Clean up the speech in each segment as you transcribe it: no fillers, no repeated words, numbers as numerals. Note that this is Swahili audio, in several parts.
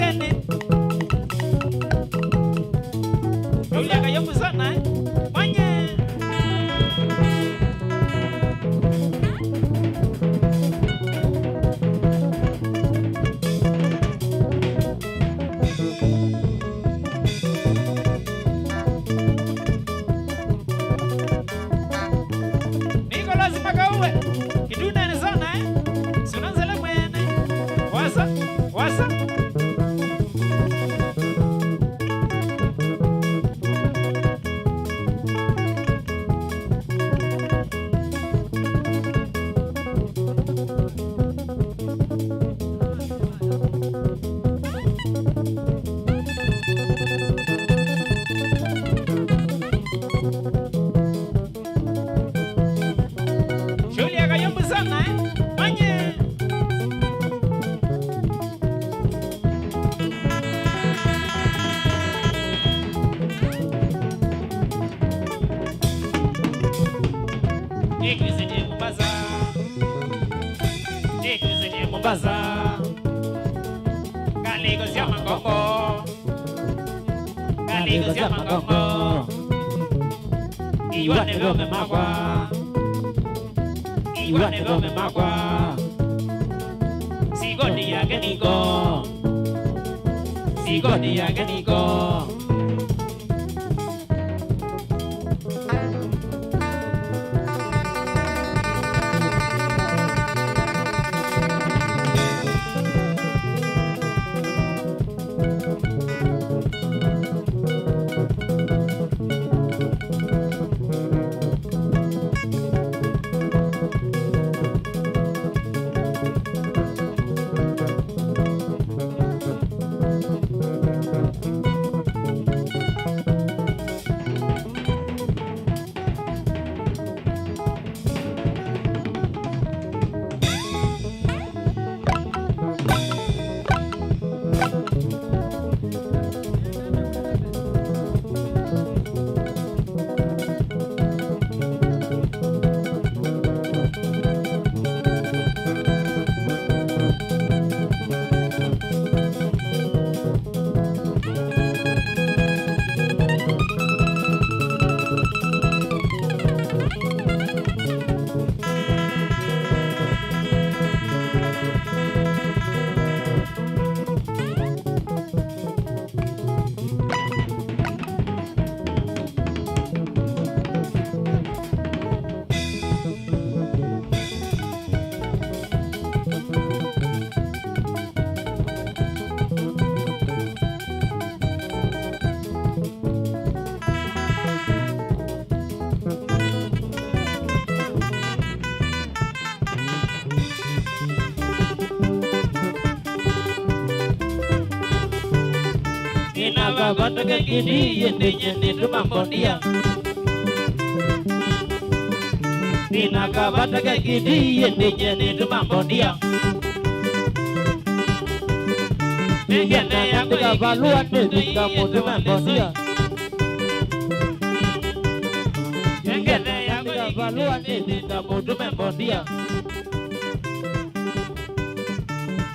gani? Julia kayombo sana mwenye Nicholas Pakawe kiduna ni sana Sunanzele mwene wasa Julia kayombo sana mwenye Eglise de Mombasa Gallegos ya Magongo Iwane gome magwa Sigodi ya geniko Inagabata kekini yende tumambonia Inagabata kekini yende tumambonia Ngene yangu ikavalua nizika mutumambonia Ngene yangu ikavalua nizika mutumambonia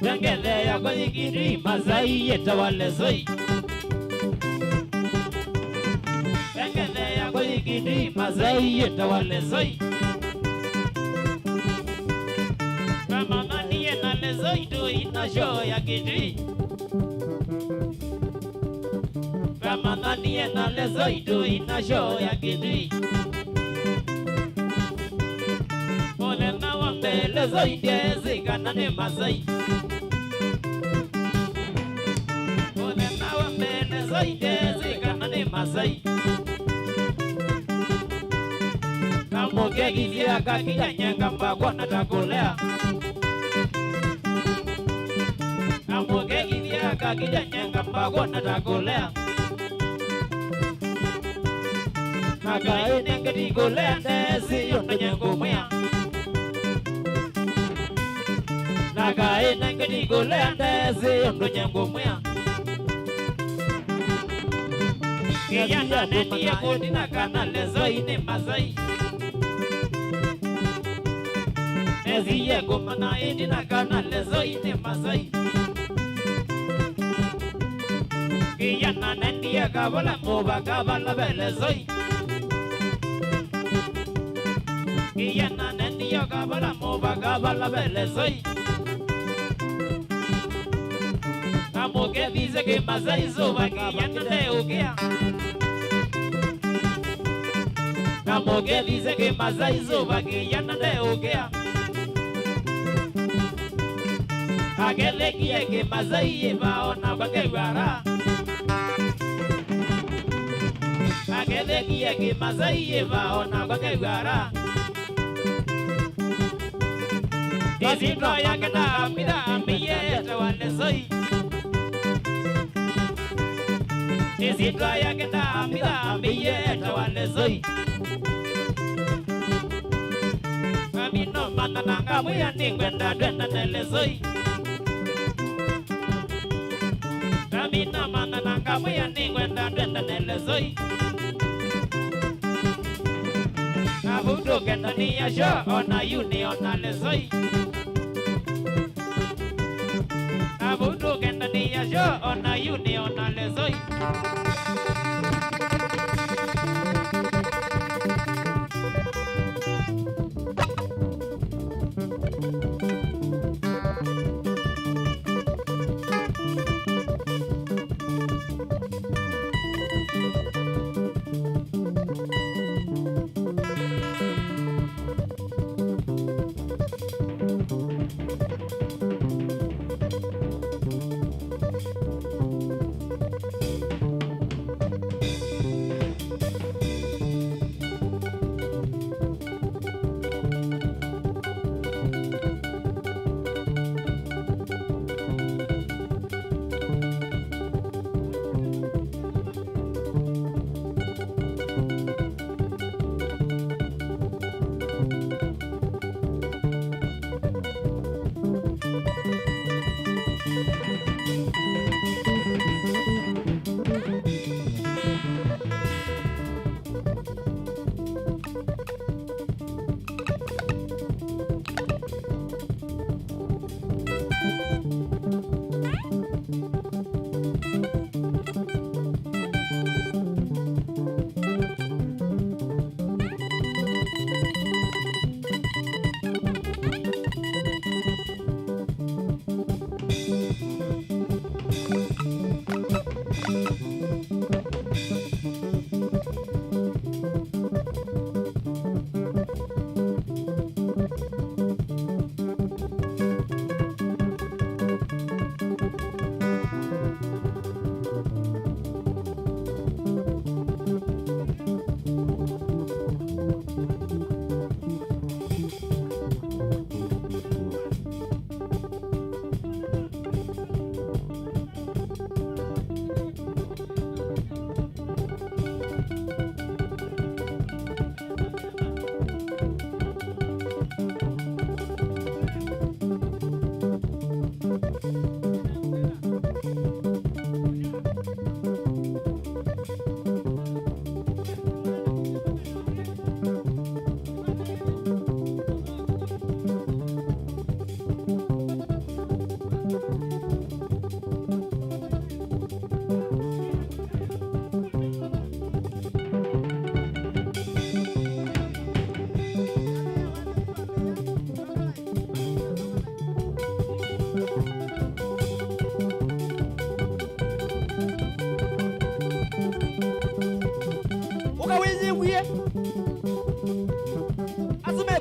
Ngene yangu ikiri mazai yetawale zoi Gidi mazai yetawale zoi Kama nani yenale zoi tu ina show ya gidi Kama nani yenale zoi tu ina show ya gidi Ole na wambele zoi diezi kanane mazai Ole na wambele zoi diezi kanane mazai Mugegizia kakija nyenga mbagwa natakulea Mugegizia kakija nyenga mbagwa natakulea Nagai nengedi kulea ndezi yondo nyengu mwia Nagai nengedi kulea ndezi yondo nyengu mwia Kiyana neni ya kodi na kanale zoi ni mazai Nezi ye goma na edi na kanale zoi ni mazai Kijana nendia kabala moba kabala belezoi. Kijana nendia kabala moba kabala belezoi. Amoge dice que mazai zoba kijana neugea. Amoge dice que mazai zoba kijana neugea. Agele kie que mazai eva ona bagewara. Agele kie que mazai eva ona bagewara. Izito ya kana mida miye tawale zoi. Izito ya kana mida miye tawale zoi. Amino manana kamuya ningwenda dwenda nele zoi. Amina manana kamuya ningwenda dwenda nele zoi. Abudu kenda ni ya sho ona yuni ona le zoi. Abudu kenda ni ya sho ona yuni ona le zoi.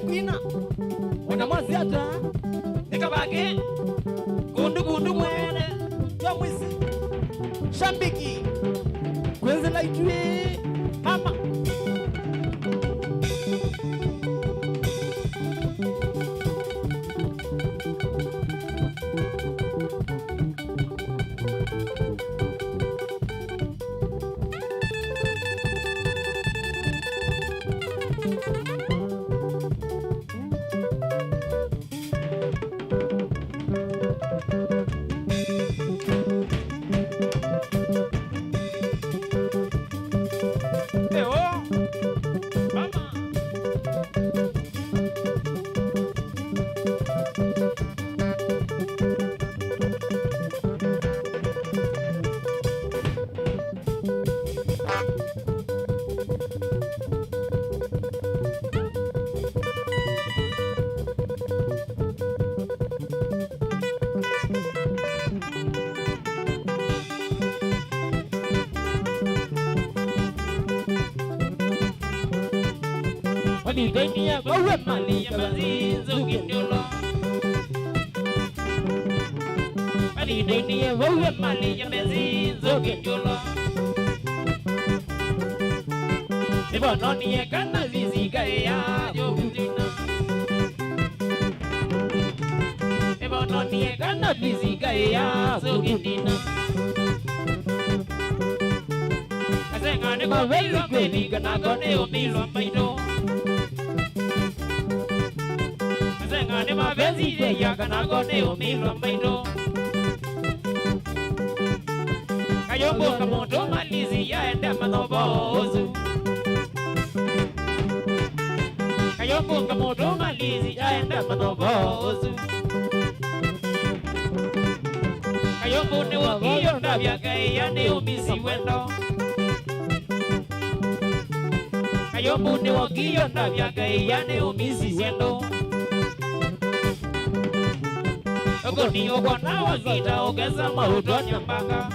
Quina wana mwaziata nikabage gundu mwene twa mwizi shambiki kwenze laitwe mama Manidenia bawe mali yabazinzo kindolo Manidenia bawe mali yabazinzo kindolo Ibononi ekana zizika ya yobudina Ibononi ekana zizika ya zogindina Asengane ko velo beli kana kone omilo maito Asengane mapenzi ya kana kone omilo maito Kayombo kamoto malizi ya enda manobozu Kayombo kamoto malizi ya enda manobozu Kayombo ne wakiyo ndabya kaya ne umisi wendo Kayombo ne wakiyo ndabya kaya ne umisi wendo Ogoni ogona wakita ogeza mauto nyambaka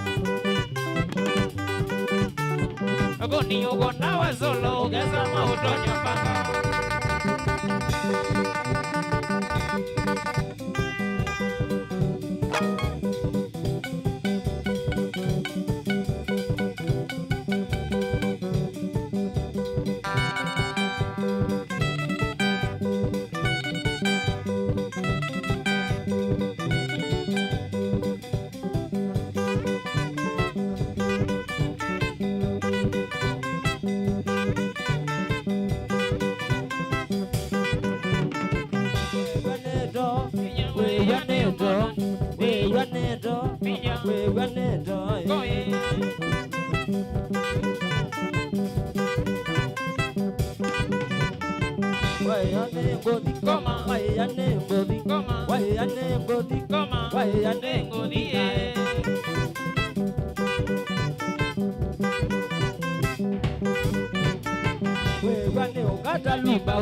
Ogoni ogona wazolo ogeza mauto nyambaka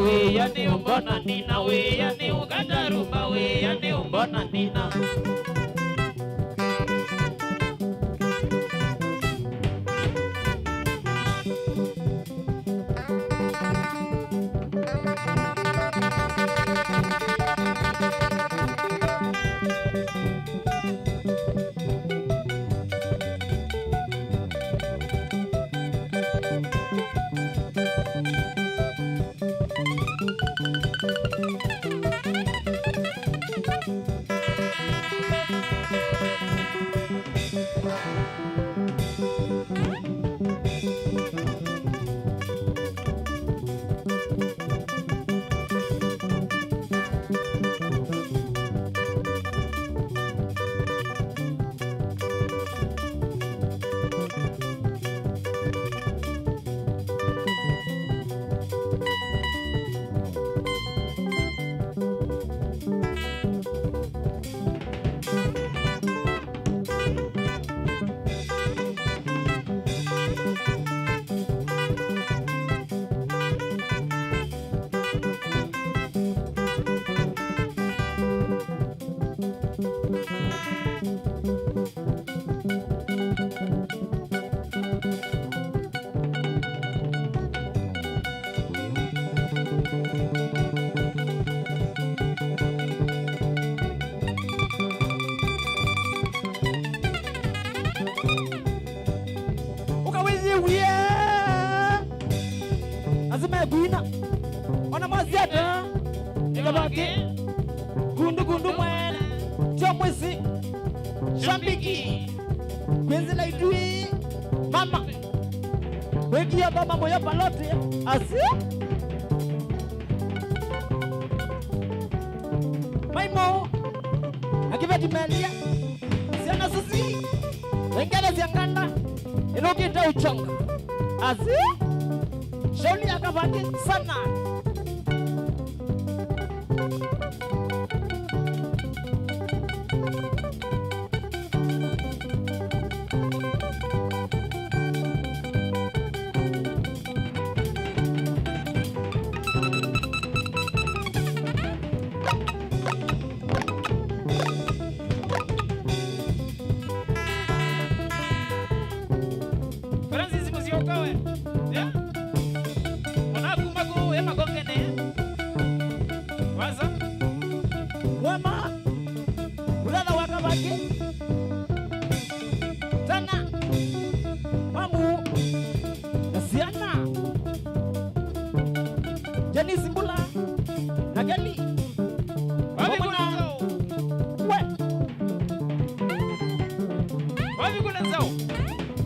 We ya ne umbona nina we ya ne uganda rumba we ya ne umbona nina Buina ona maziata nikabaki gundu mwene chomwisi shambiki kwenzi la idui mama wekia mama moya palote asi maimo akiveti melia siana susi wengine zianganda inokita uchonga asi Shauli akabaki sana Francis Musiokawe, ya? Wanakumako ema gongene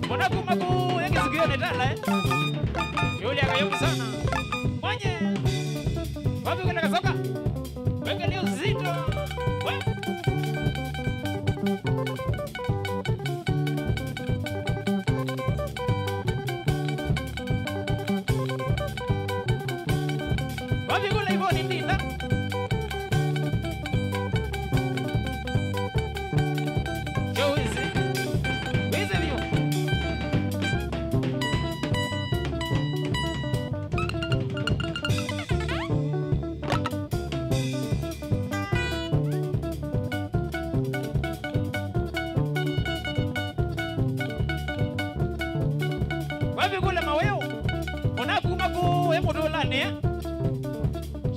Mbona kumaku yake sikio netala yule akayomu sana mwenye wapi kwenda kasoka weke leo zito wapi kule hivyo ni ndinda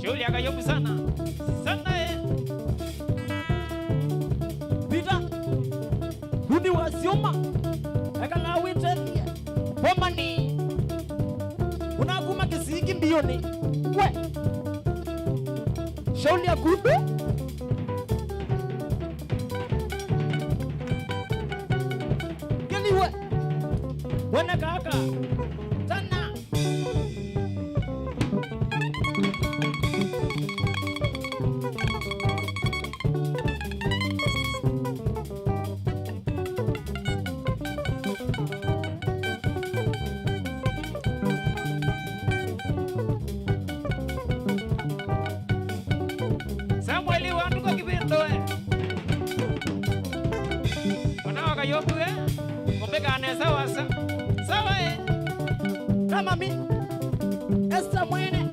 Shuli akayobu sana sana Pita Huni wasioma Eka nga witelie Pomani Unaguma kisiki mbioni We Shuli ya kudu Gini we Wene kaka Sana Samueli wandu kwa kibindo Wanawa kayobu Kumbeka ane sawa sawa Kama mi Esther mwene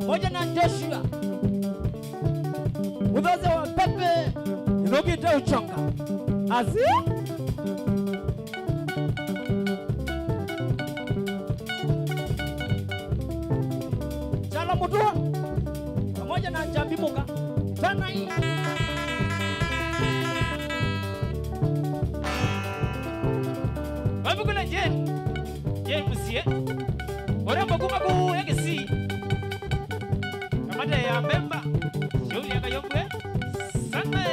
Moja na Joshua Udoze wa pepe Inogite uchonga Azi Chala mutua Moja na Jambi Munga Tana hii Wapi kuna Jen Musie Orembo kumaku yake si Kamata ya memba Shuli ya kayobu sana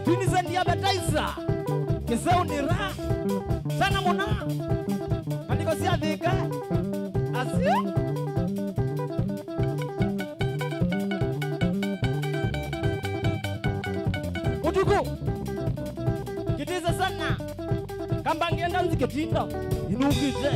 Tunizendia betaiza Kiseu ni raha Sana muna Kaniko siya dhika Asi Utuku Kitiza sana Kambangienda nziketinda Inukite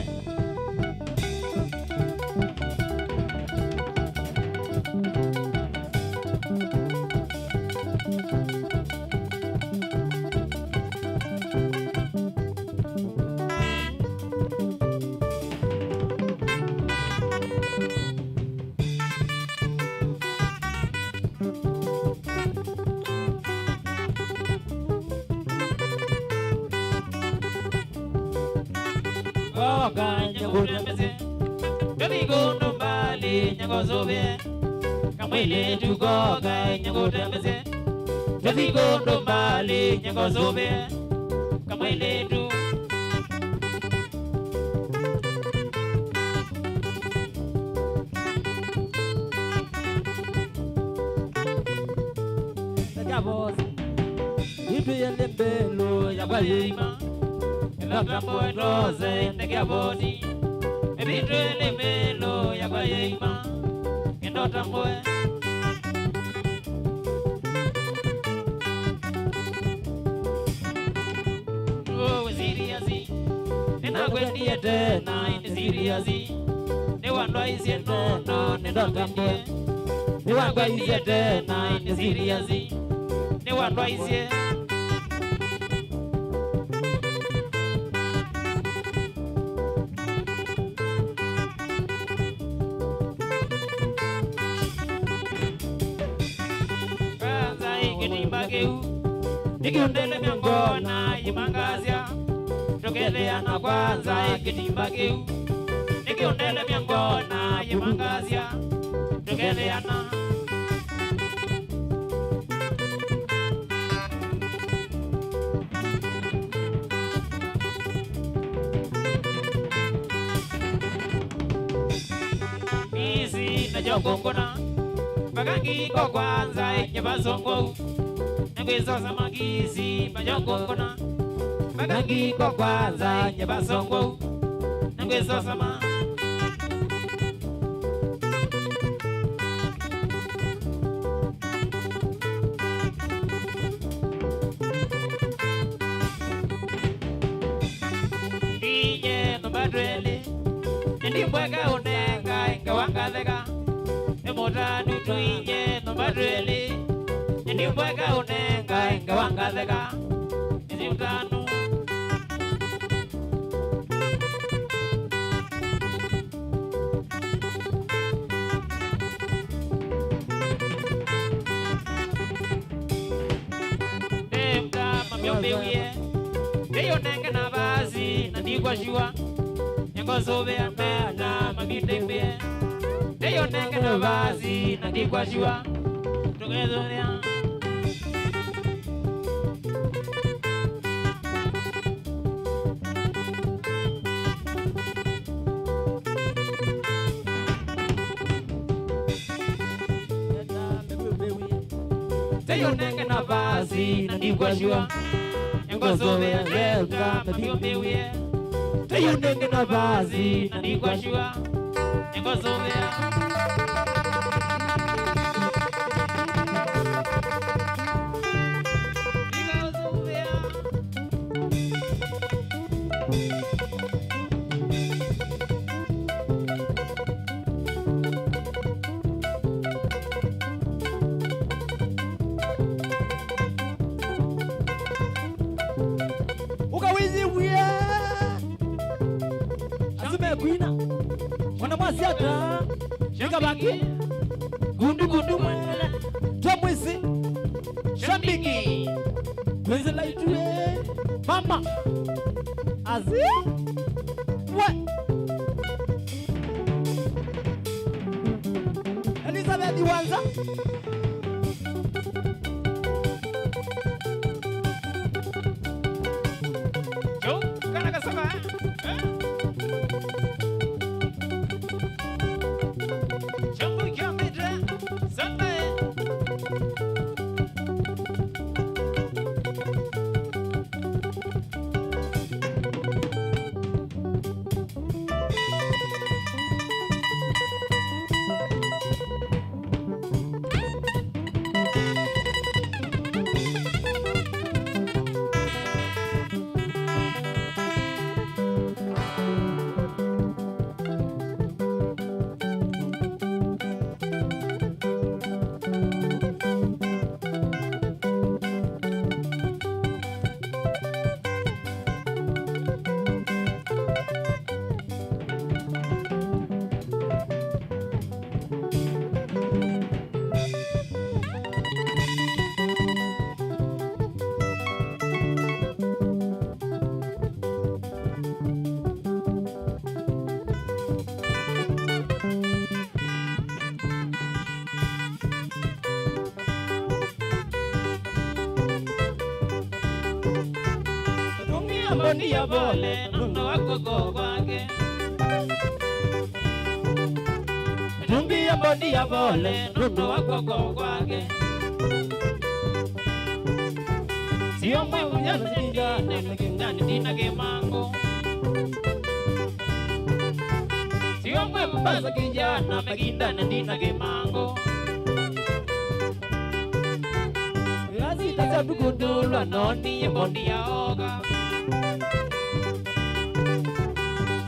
Tatigondo mbali nyangozobe Kamwile tugoga nyangotembeze Tatigondo mbali nyangozobe Kamwile tu Kabozi Itu yende mbelo ya Yabayima Elakapo endoze ndegabodi Ebitu elemelo yabayima Endota mboe Oh, seriazi Nena kwendiye tena ini seriazi Newandwa isi endoto nendota mboe Newandwa isi tena ini seriazi Newandwa isi Nikiundele miongona imangazia Tokeleana kwanza ikitimba kiu Nikiundele miongona imangazia Tokeleana na jongongona bagangi ko kwanza nyabazongo ngwezo samagizi bajongongona bagangi ko kwanza nyabazongo ngwezo sama Ndimbwega unenga inga wangathega Emotanu tuinye nombadweli Ndimbwega unenga inga wangathega Nisi utanu Ndemta mamyombewie Ndiyo nenga na bazi na ndigwa shua Ngozobe amana mamitembe Deyo nenge na vazi na digwa jiwa Tugezorea Deyo nenge na vazi na digwa jiwa Ngozobe amana mamitembe Teyo nenge na vazi na ndigwa shua Ngozovea Ukawizi wia Azume kuina Wana mwasiata Shikabaki Gundu gundu mwele Twamwisi Shambiki Mwezi laitue Mama Azi What Elizabeth Iwanza Mboni ya bole nuno wako kwake Tumbi ya mboni ya bole nuno wako kwake Sio mwe unyana zinjane mekindani dina kemango Sio mwe mbasa kijana mekindani dina kemango Gazi taza tukundulwa noni ya mboni ya oga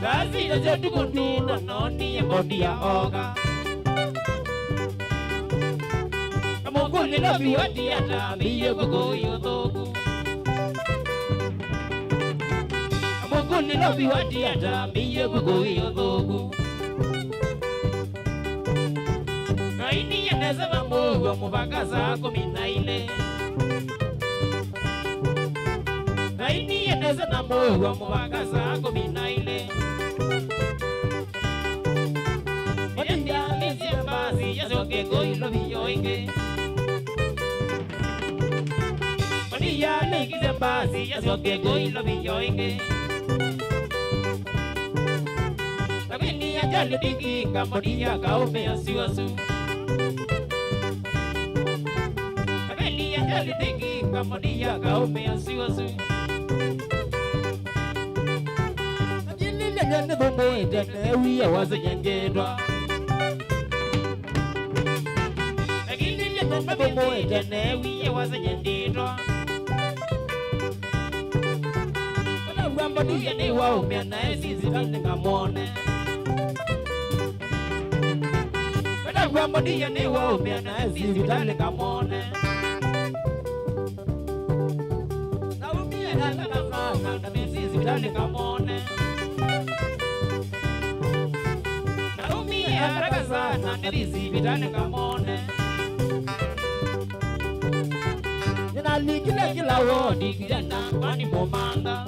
Gazi taza tukundulwa noni ya mboni ya oga Kamukuli lobi wadi ata miye koko yodogu Kamukuli lobi wadi ata miye koko yodogu Kaini ya neza mamuwa mubagaza kuminaile Kaini ya neza mamuwa mubagaza kuminaile Mwendia misi mbazi ya zoke koi lobi yoinge Mwendia misi mbazi ya zoke koi lobi yoinge Lakini ya jali dingi kamodia kaume asiwasu Amelia jali dingi kamodia kaume asiwasu Ajilile jane bombo jane wiya wasa nyangedwa Ajilile jane bombo jane wiya wasa nyangedwa Rambadia ni wao miana esizi tani ngamone Kada rambadia ni wao miana esizi tani ngamone Naumia hata kafana na esizi tani ngamone Naumia hata kafana na esizi tani ngamone Nina likile kila wodi kijana kwani momanda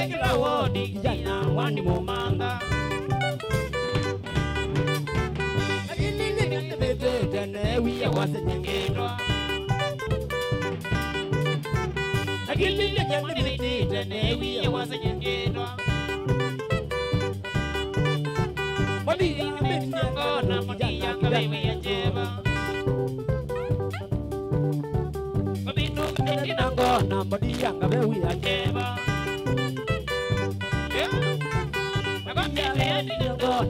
Kila wodi kijana wani momanga Agilili gane bebe jane wiya wasa nyangedwa Agilili gane bebe jane wiya wasa nyangedwa Modiya bebe nyangona modiya kabewe ya jeba Mabinu bebe nyangona modiya kabewe ya jeba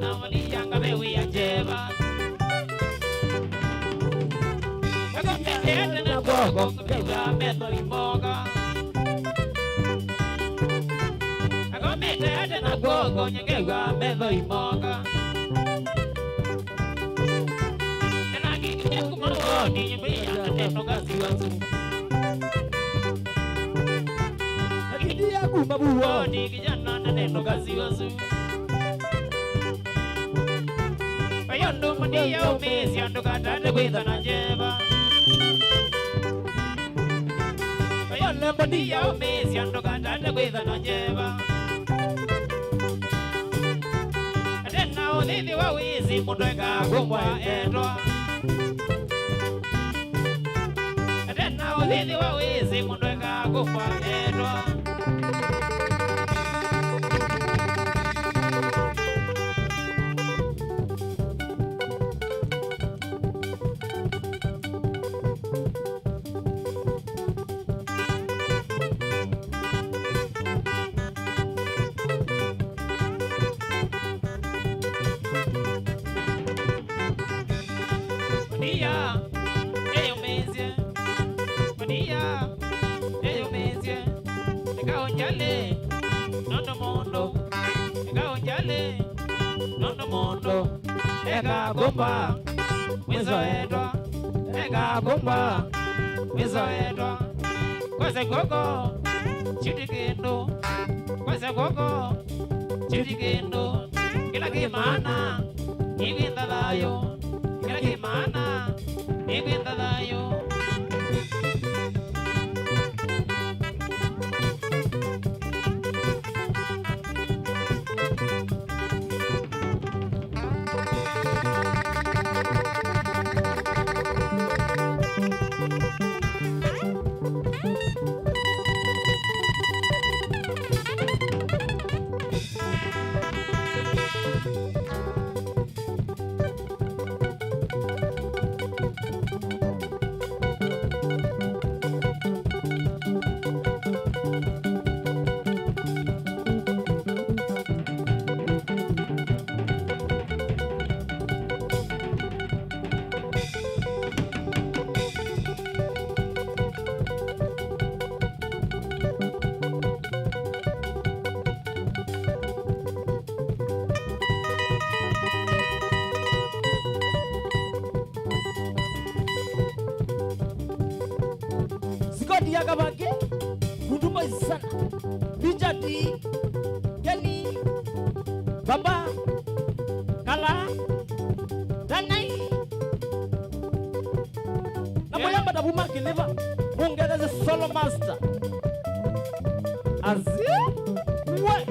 Na madianga bewi ajeba Agamete na gogo Kabega meto imoga Agamete na gogo Nyangega meto imoga Nenagi kiku maroni Nyambia na teno kasi wasu Nagidi ya kumabuwa Ni kijana na teno kasi wasu Yondo madiya umezi yondo katande kwitha na jeba Yondo madiya umezi yondo katande kwitha na jeba Atena uthithi wa wizi mundu eka kumbwa endwa Atena uthithi wa wizi mundu eka kumbwa endwa Madia, eyo mezie Madia, eyo mezie Eka onjale, nono mondo Eka onjale, nono mondo Eka gomba, wizo edwa Eka gomba, wizo edwa Kweze gogo, chitikendo Kweze gogo, chitikendo Kila kimana, ikinda dayo Kila kimana, ikinda dayo Sikoti ya kabake huduma sana Bijati Geli Baba Kala Danai Namayamba da buma kileva Mungeda the solo master Azia What?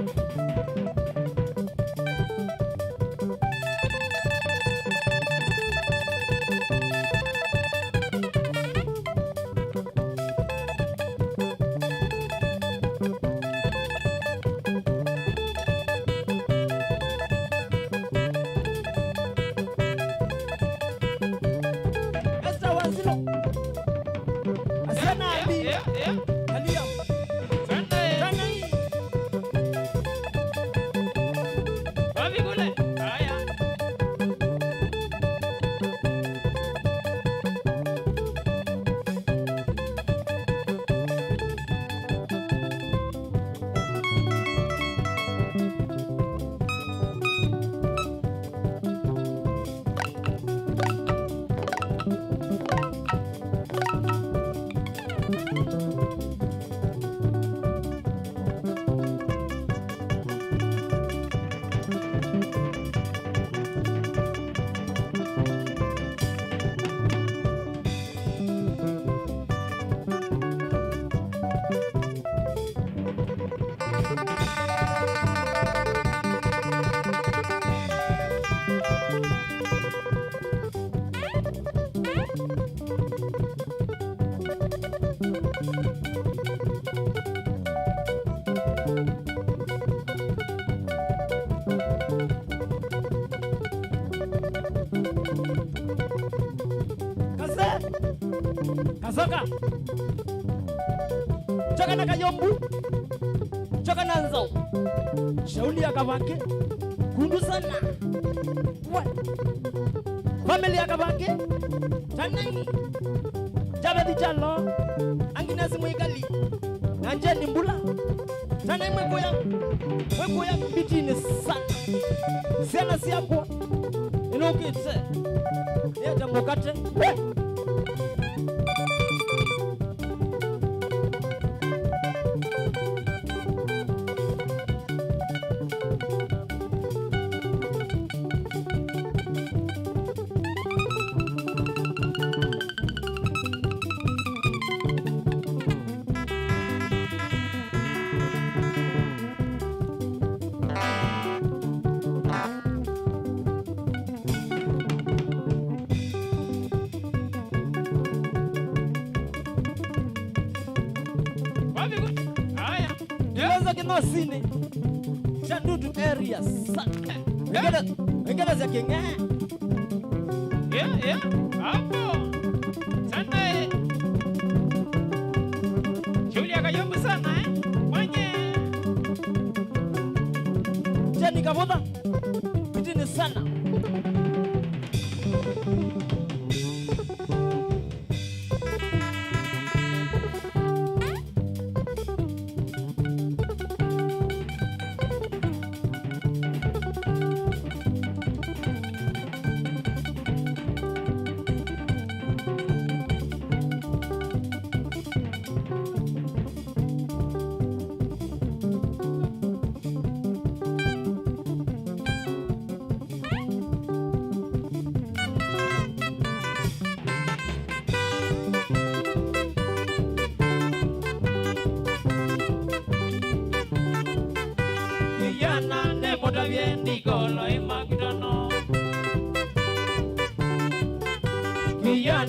yombu choka nanzo shauli akabange kundu sana wa family akabange tanai jabadi chalo angina simwikali nanje nimbula tanai mwekoya bitini sana sana siako inokitse yeta mokate Sini Chandudu area sana. Engine za Kenya. Yeah. Hapo. Sana Julia kayombo sana Mwenye. Jani kaboda. Bitini sana.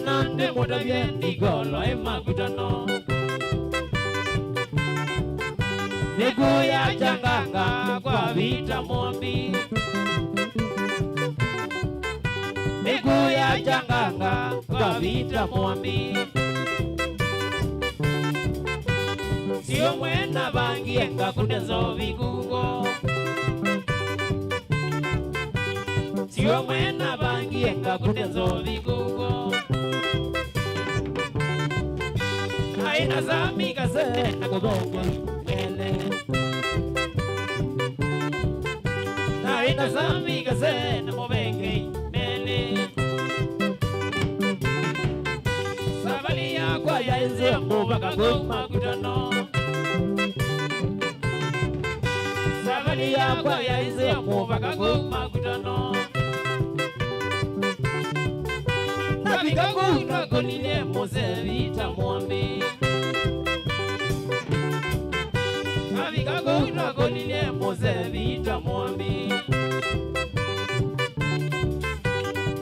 Nande moda bien digolo e magudano Neguya janganga kwa vita mwambi Neguya janganga kwa vita mwambi Sio mwena bangienga kundezo vigugo Sio mwena bangienga kundezo vigugo Haina zami kaze na kubongo mele Haina zami kaze na mobenge mele Sabali ya kwa ya enzi mbubaka goma kutano Sabali ya kwa ya enzi mbubaka goma kutano Nabika kuna konile mose vita mwambi Nabika kuna konile mose vita mwambi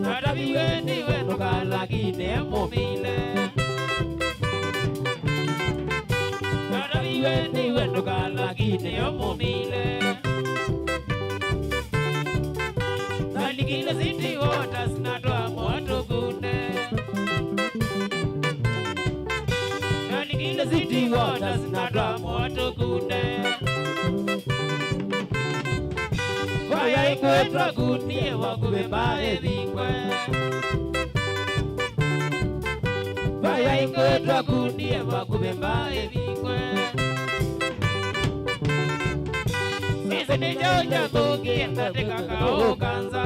Nadabiwe niwe nukalagine mumile Nadabiwe niwe nukalagine mumile Nalikile ziti wotas natwa moto kunde Nalikile ziti wotas natwa moto kunde Vaya ikwetwa kunie wakubeba evingwe Vaya ikwetwa kunie wakubeba evingwe Sisi ni joja kukienda tika kaukanza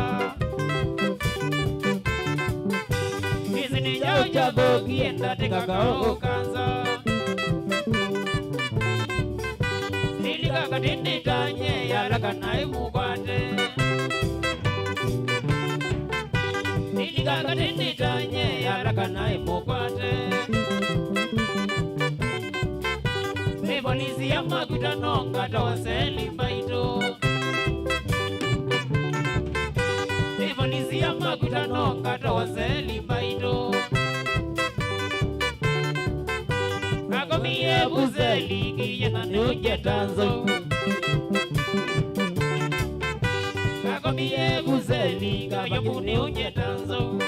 Sisi ni joja kukienda tika kaukanza Nilika katini tanye yaraka naimukwate Nilika katini tanye yaraka naimukwate Polisi ya makutano ngata waseli maito Polisi ya makutano ngata waseli maito Kakomie buzeli kiyena nuje tanzo Kakomie buzeli kayamuni uje tanzo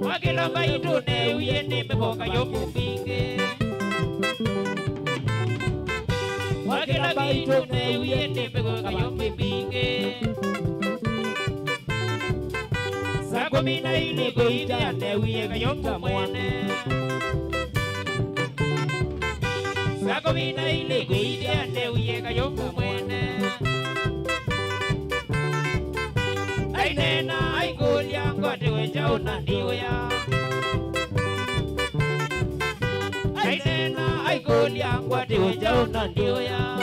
Wakila maito ne uyeni meboka yomu minge baito ne wiende bego kayombe binge Sako mina ile goita ne wiye kayombe mwene Sako mina ile goita ne wiye kayombe mwene Ainena aikolia ngote weja unandiwea Ainena aikolia ngote weja unandiwea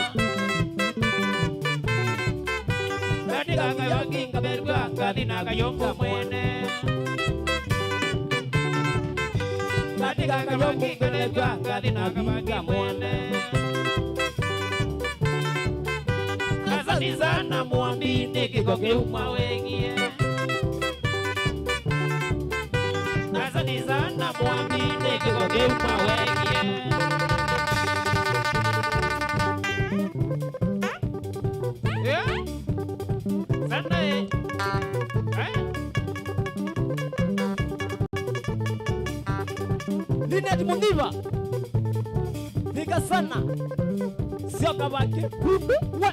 Katika kayokinga bergwa kadina kayombo mwene Katika kayokinga bergwa kadina kayombo mwene Asante sana muambini kikoke umawengie Asante sana muambini kikoke umawengie Sana Linet Mundiva Thika sana Sioka wake Kumbu wa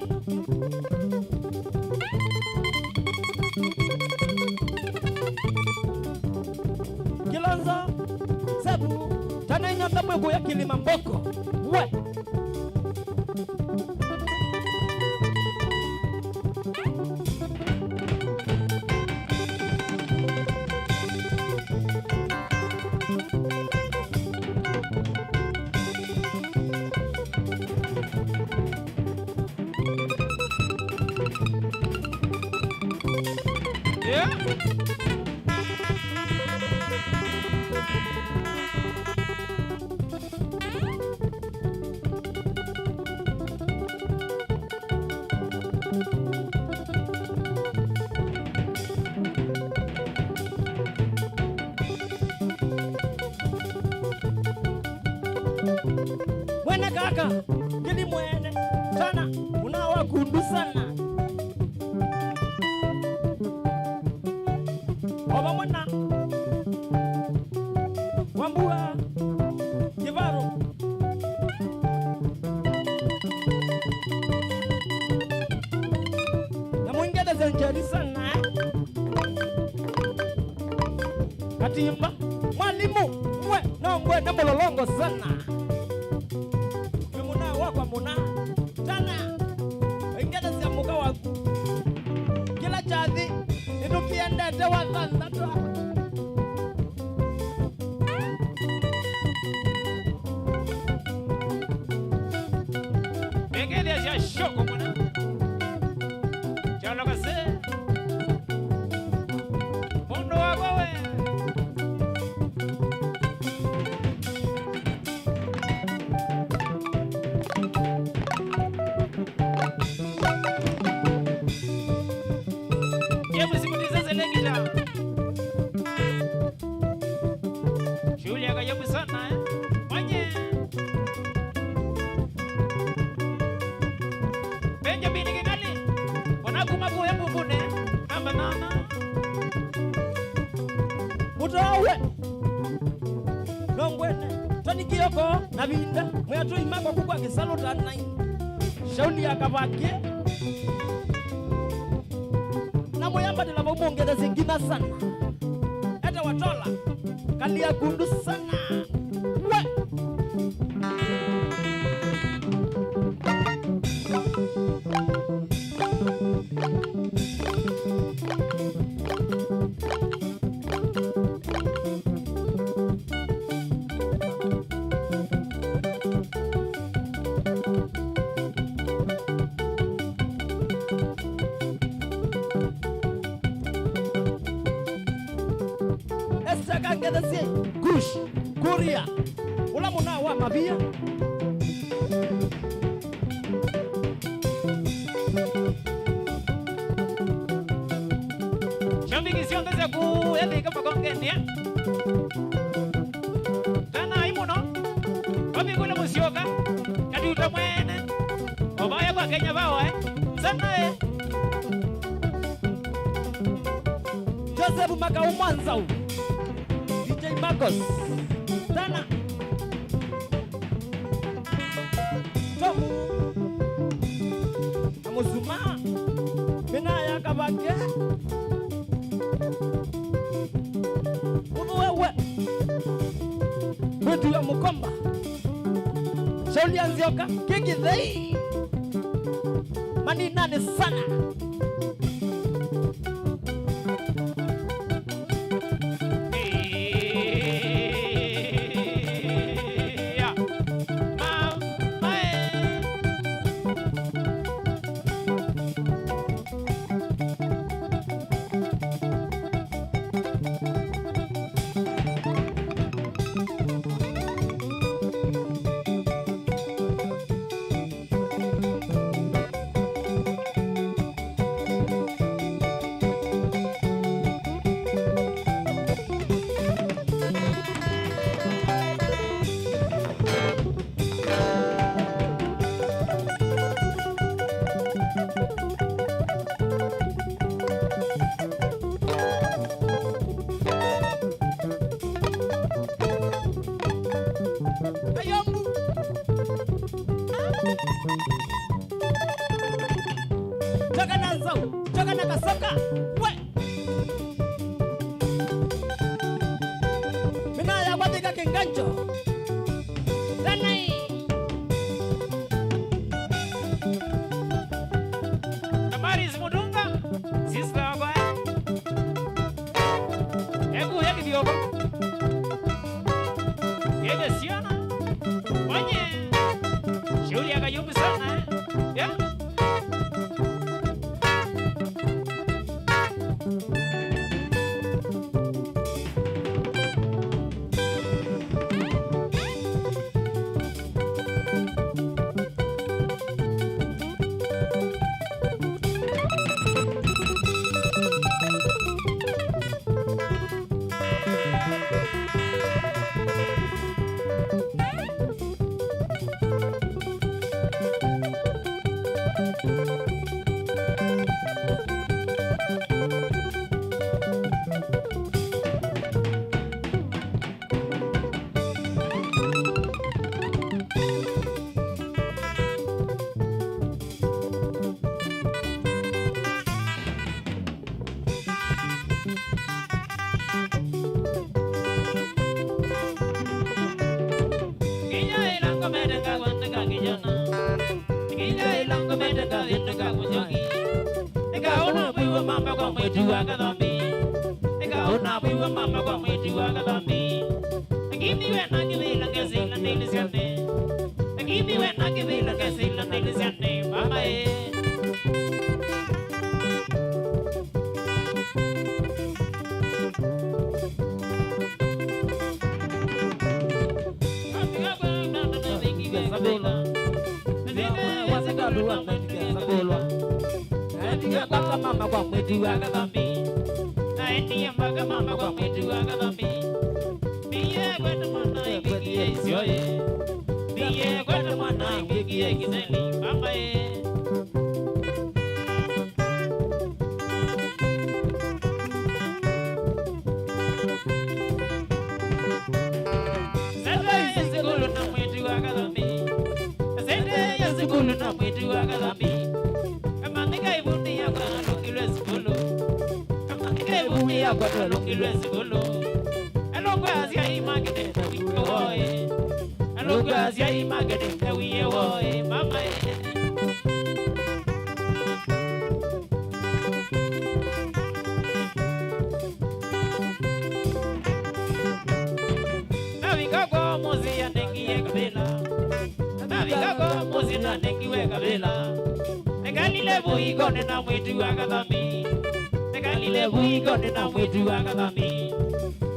Kilonzo Sebu Tana inyota mwego ya Kilima Mboko we Mwene kaka, kili mwene sana, unawakundu sana Oba mwana Wambua Kivaro Na mwingede zenjeri sana Katimba Mwalimu Mwe Nongwe na mololongo sana Muna wakwa muna Tana Ingede siya muka waku Kila chathi Inukiende tewa thanda twa Mengede siya shoko muna Chalo kasi Mundo wakwa we Shule ya kayabu sana Mwenye Benjamin Kingali Wanakumaku ya mbubune Amba nana Mutawe Nongwene Tani kiyoko na vinda Mwatu imako kukwa kisalo tanai Shauli ya kabake Na moyamba nila mungeda zingina sana Ete watola Kalia gundu sana We Kush, Korea, ula muna wa mabia Shambikisyon tese ku yate kama kongeni ya Kana imuno Wabi kule musioka Kati utamwene Obaya kwa Kenya bawa Sana Joseph Makau Mwanzau DJ Marcos Tana Tomu wake wewe wetu ya Mukomba Shauli Nzioka kigithei mani nane sana Jaga na kasoka we mina ya wapiga kinganjo danai Tamari Mudunga sister boy egu heki dioko ege siana wanye Shauli akayumbi sana ya mama kwa mwetu wa kadhambi nikaona bwiwa mama kwa mwetu wa kadhambi ngimiwe na kivila kesila nilisiane ngimiwe na kivila kesila nilisiane mama Baka mama kwa mwetu wa kadhambi naendia mpaka mama kwa mwetu wa kadhambi biye kwenda mwana ingikie isioye biye kwenda mwana ingikie kiseli mama sende yesikulu na mwetu wa kadhambi sende yesikulu na mwetu wa kadhambi kwa tulungi lwezikulu alogwazia imagede na wiye woe alogwazia imagede na wiye woe mama navikago muzi ya nengiye kabila navikago muzi na nengiwe kabila negalile buigone na mwitu wa kadhambi Negalile buigone na mwetu wa kadhambi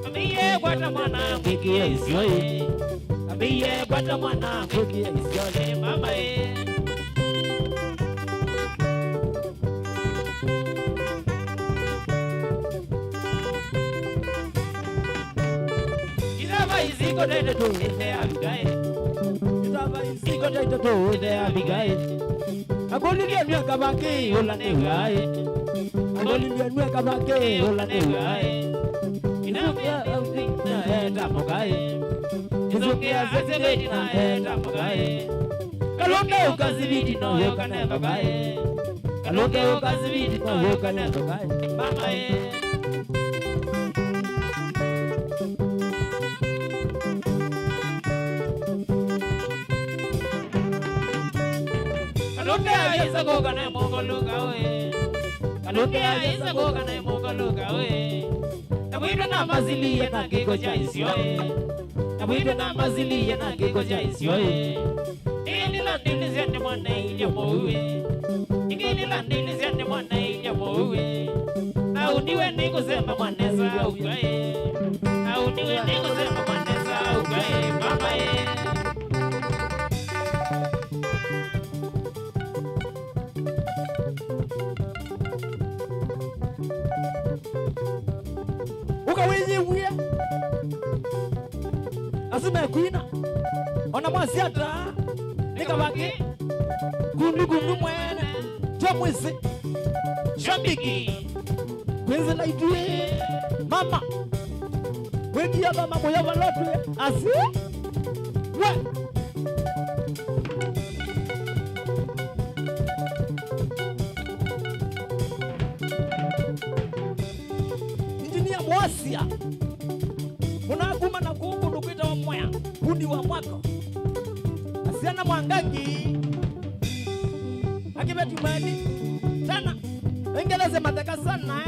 Amiye kwata mwana mwikie isioye Amiye kwata mwana mwikie isioye mama Izaba iziko dede tu ite abigaye Izaba iziko dede tu ite abigaye Agolilia miaka baki yola newaye Agolilia miaka baki yola newaye Inamia na eta mogaye Izukia zezebeti na eta mogaye Kalonda ukazibiti no yoka ne mogaye kalonge ukazibiti na woka nendo kai mama kalonge avisa goga na mongo luka we kalonge avisa goga na mongo luka we tabwito na mazilia na kiko cha isio tabwito na mazilia na kiko cha isio Nini la ndili zende mwana ilya mowe Nini la ndili zende mwana ilya mowe Au niwe niko sema mwaneza ugae Au niwe niko sema mwaneza ugae mama ye Uka wenye uya Asume kuina Ona mwasi ata Nikabaki Gundu mwene Chamwisi Shambiki Kwenze na idue Mama Wengi ya mama moya walotwe Asi We Injinia Mwasia Munaguma na kuku nukwita wa mwaya Kundi wa mwako Asiana mwangangi Akibetu mani Sana Wengeleze mateka sana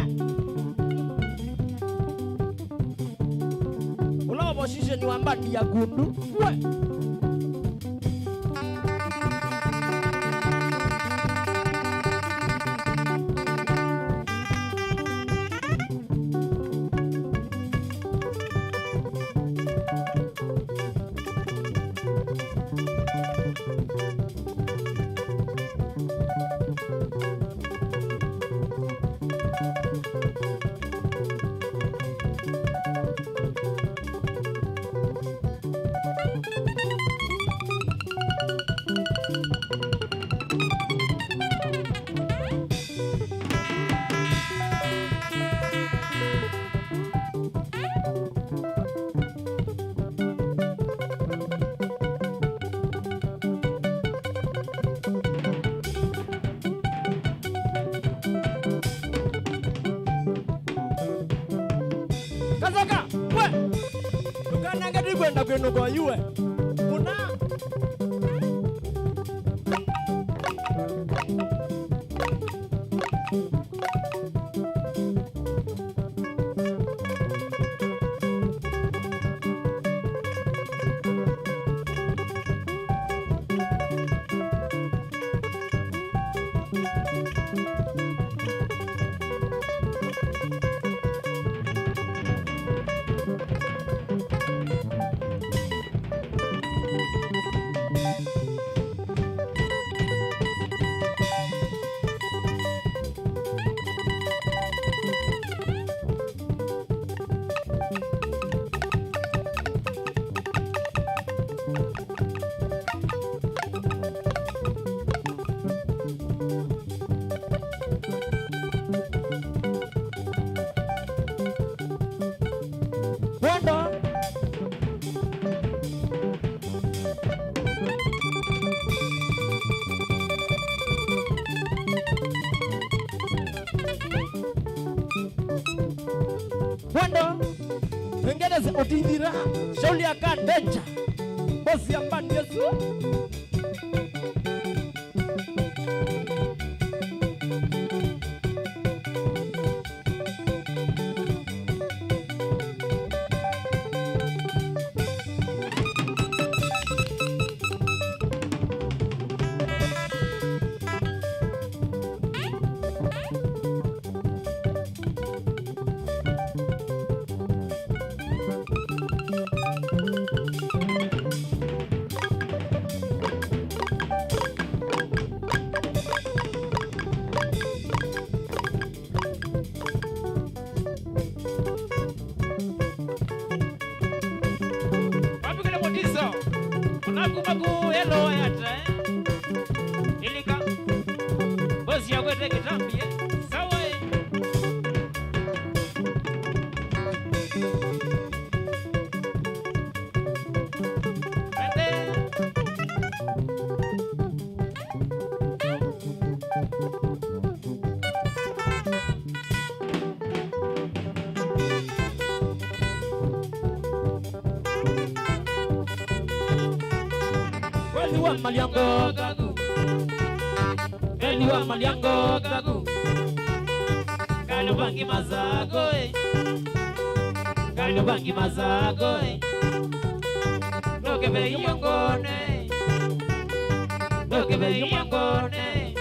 Ulawa boshishe ni wambati ya gundu We Kazoka, we Tukana ngati kwenda kwenu kwa yue Muna Wanda Wanda Wengeleze otindira Shauli ya kandecha Bosi ya mbani Yesu Magu hello yatra Ilika Bosi ya kwete kitambi Sawa Ate wa maliango gagu Gani wa maliango gagu Gani bangi mazago Gani bangi mazago Doge be yongone Doge be yongone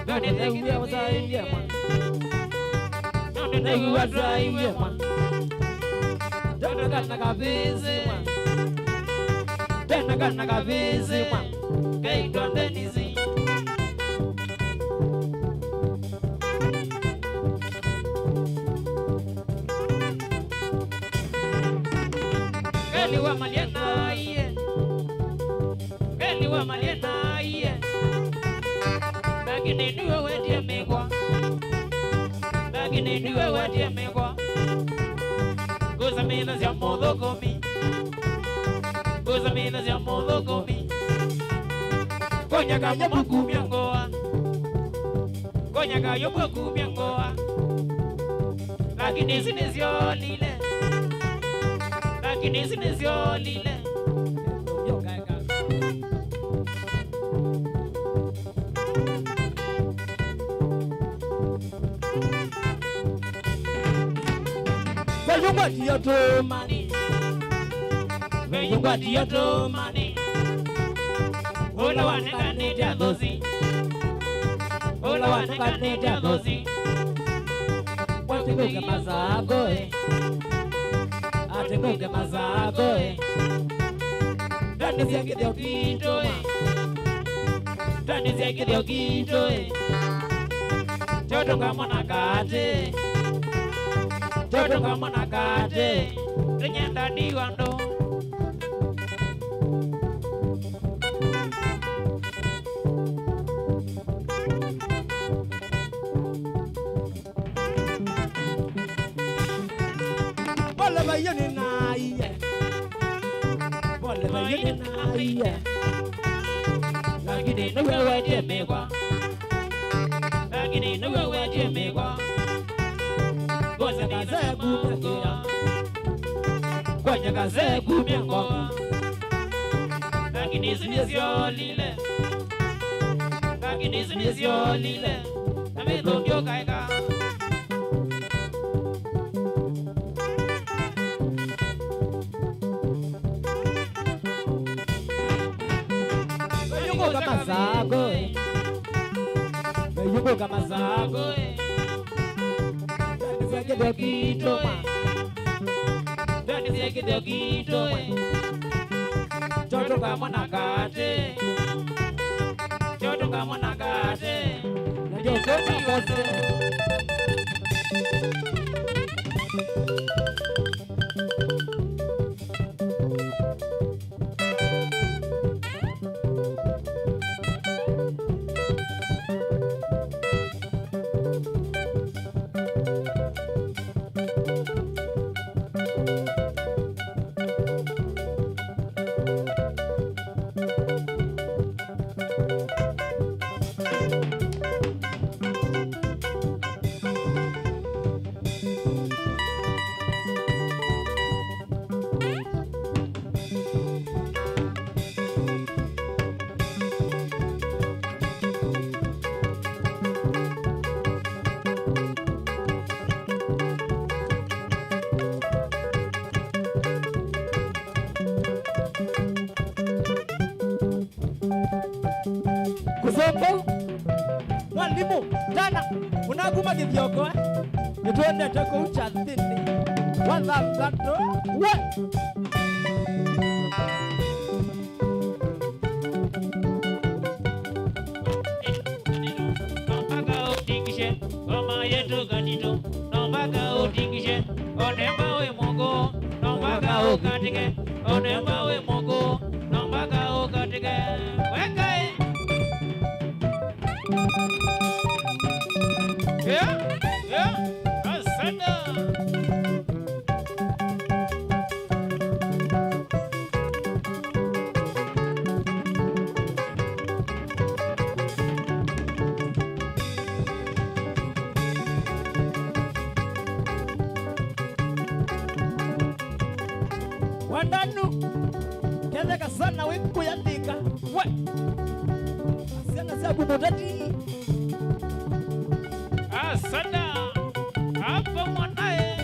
Gani tegi wa zai yema Gani tegi wa zai yema Dana gana kabizi Dana gana kabizi Kei donde nizi Gani wa maliena iye Gani wa maliena iye Lakini niwe wedie megwa Lakini niwe wedie megwa Goza minas ya modo komi Goza minas ya modo komi Konya kayo buku miangoa Konya kayo buku miangoa Lakini sinesyo lile Lakini sinesyo lile Yo kaka Veyungwa tiyoto mani Veyungwa tiyoto mani Ola waneka nita dozi Ola waneka nita dozi Atengoke mazago Atengoke mazago Dani zia kideo kito Dani zia kideo kito Choto kama nakate Toto kama nakate Tenyenda diwando Bole bayoni na iye Bole bayoni na iye Lakini nuwe wedie megwa Lakini nuwe wedie megwa Goza kaze kumia Konya kaze kumia ngoa Lakini sinesyo lile Lakini sinesyo lile Namido ndio kaika Beyungo kama zago Beyungo kama zago Kideo kito Dani zia kideo kito Choto kama nakate Choto kama nakate Choto kikote Kusombo Mwalimu Tana Unaguma kivyoko Nituende teko ucha thini Wadhambato We Nombaga utikishe Koma yetu kanito Nombaga utikishe Onemba we mogo Nombaga ukatike Onemba we mogo Nombaga ukatike Wekae Asanda Wandanu Keze kasana wiku yandika Asiana sabu motati. Asada hapa mwanae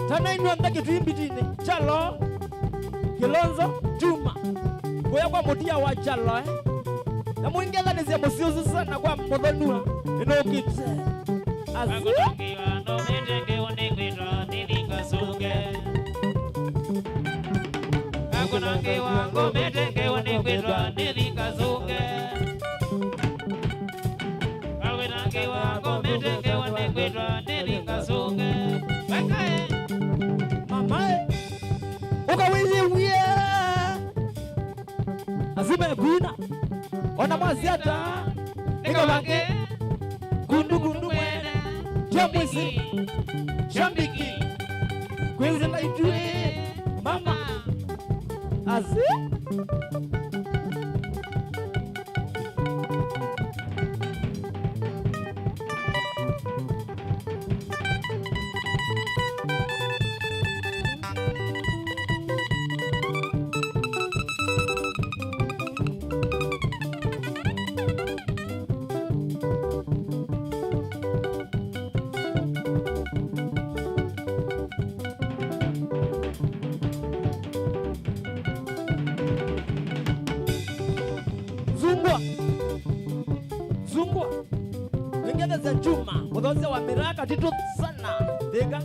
Tana inu andake tuimbitine Chalo Kilonzo Juma Kuya kwa motia wa Chalo Na mwingeza nizia musiusu sana kwa modonua Inokite Akunangiwa no mitenge unikwitwa nilinga sunge Akunangiwa no mitenge unikwitwa nilinga sunge Akunangiwa no mitenge unikwitwa nilinga sunge Wekae Mamae Ukawizi uye Azime kuina Ona maziata Nika wange Gundu mwene Jamwisi Shambiki Kwenze na itue Mama Azi Zungwa Wengine za Juma Mudhose wa miraka titu sana Dega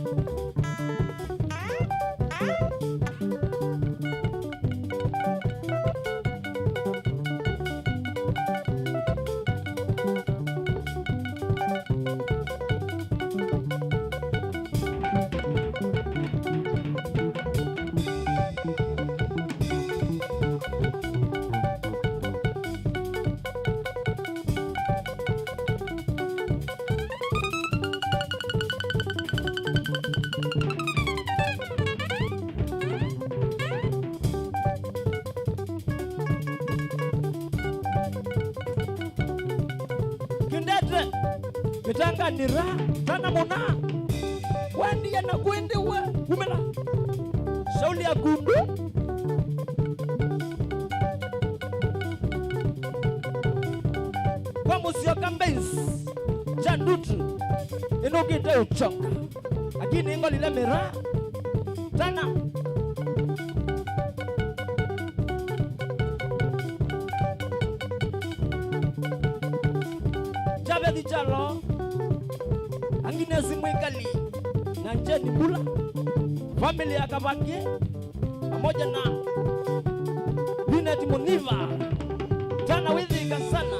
Kindete Mitanga nira Tana mona Wendi ya na kwende we Umela Shauli ya gundu Kwa musio kambens Jandutu Inukite uchoka Akini ingo lile mira Tana Jabe di Chalo Angine Simwekali Na Njeni Mula Family ya Kabaki pamoja na Linet Muniva Tana withika sana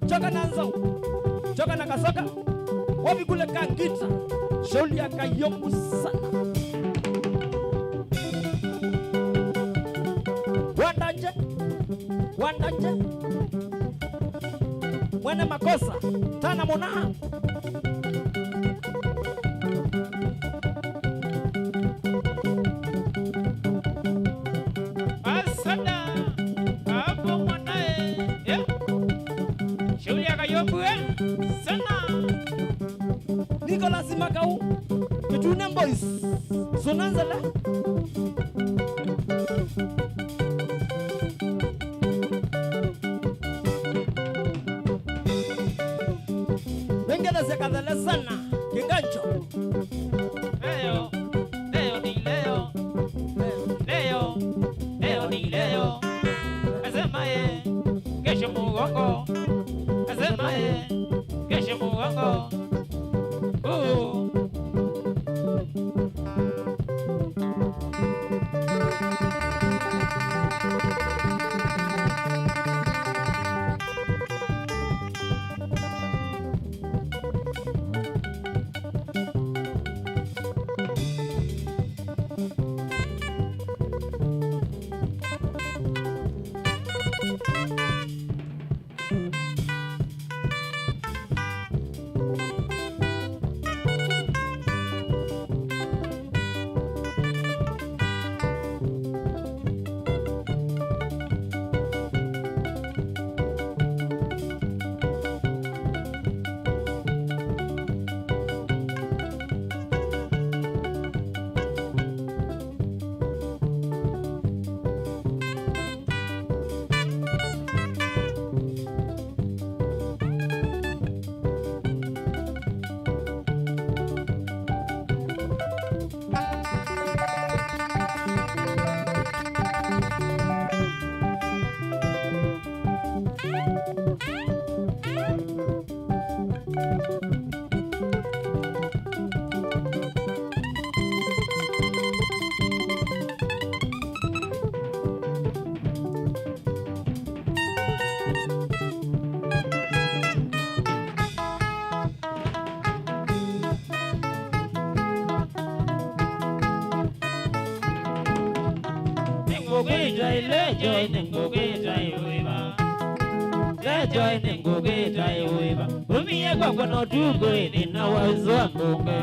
Choka na Nzau Choka na Kasoka Wapi kule Kangita Shauli ya Kayombu sana Wandaje Mwene makosa Tana mona Asada hapo mwanae Shauli ya Kayombu sana Nicolas Makau Kitune Boys Sonanzala Wengine zekadhele sana Kingancho Leo ni leo Leo ni leo Asema ye Kesho mugongo Asema ye Kesho mugongo ngugita lejo ngugita iba lejo ngugita iba umie kwa no tugo ina wazo mbonga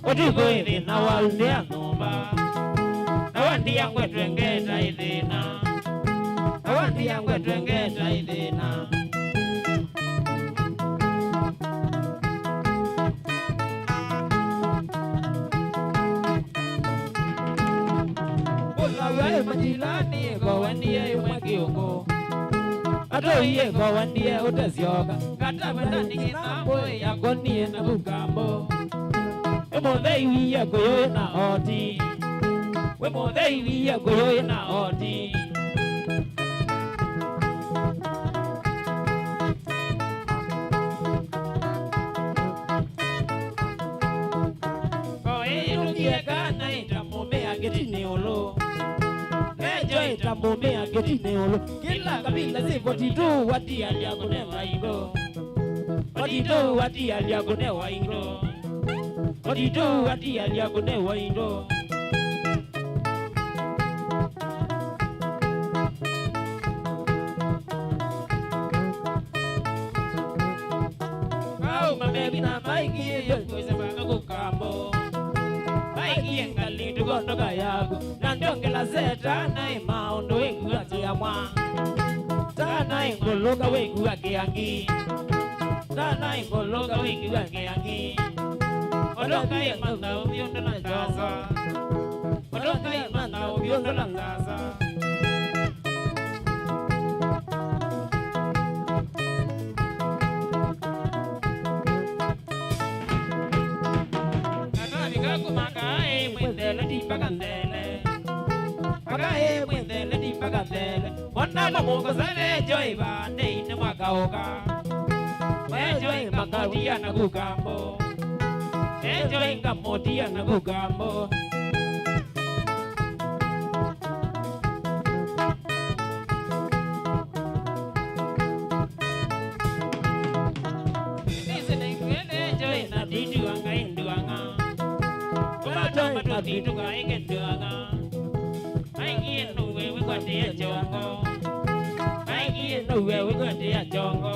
otugo ina wazo nomba awandi yangu twengeta idina awandi yangu twengeta idina Wewe majilani kwa wandie umwekiongo Atoiye kwa wandie utazioga Kata bandani kinambo yako niye na kukambo Wemodhei wiya kuyoye na oti Wemodhei wiya kuyoye na oti Kwa ilukie kana itamumea getini ulo Tambomea getine olo kila kabila zivotito wati aliagone waingo Watito wati aliagone waingo Watito wati aliagone waingo Kau mamebi na maiki yokweze baka kukambo Maiki yengali tugondoka yago Nandongela zeta na ima ondo wengu ati ya mwa Tana ingologa wengu wake yangi Tana ingologa wengu wake yangi Odoka imanda ubiondo na jaza Odoka imanda ubiondo na jaza Kumakae mwendele di pagandele Pagae mwendele di pagandele Mwana la mongo zane joy ba neine mwakaoka Joy makadia na kukambo Joy kamodia na kukambo Joy na didu anga indu anga Matu ka ikenduanga Aingie nuwe wigwate ya jongo Aingie nuwe wigwate ya jongo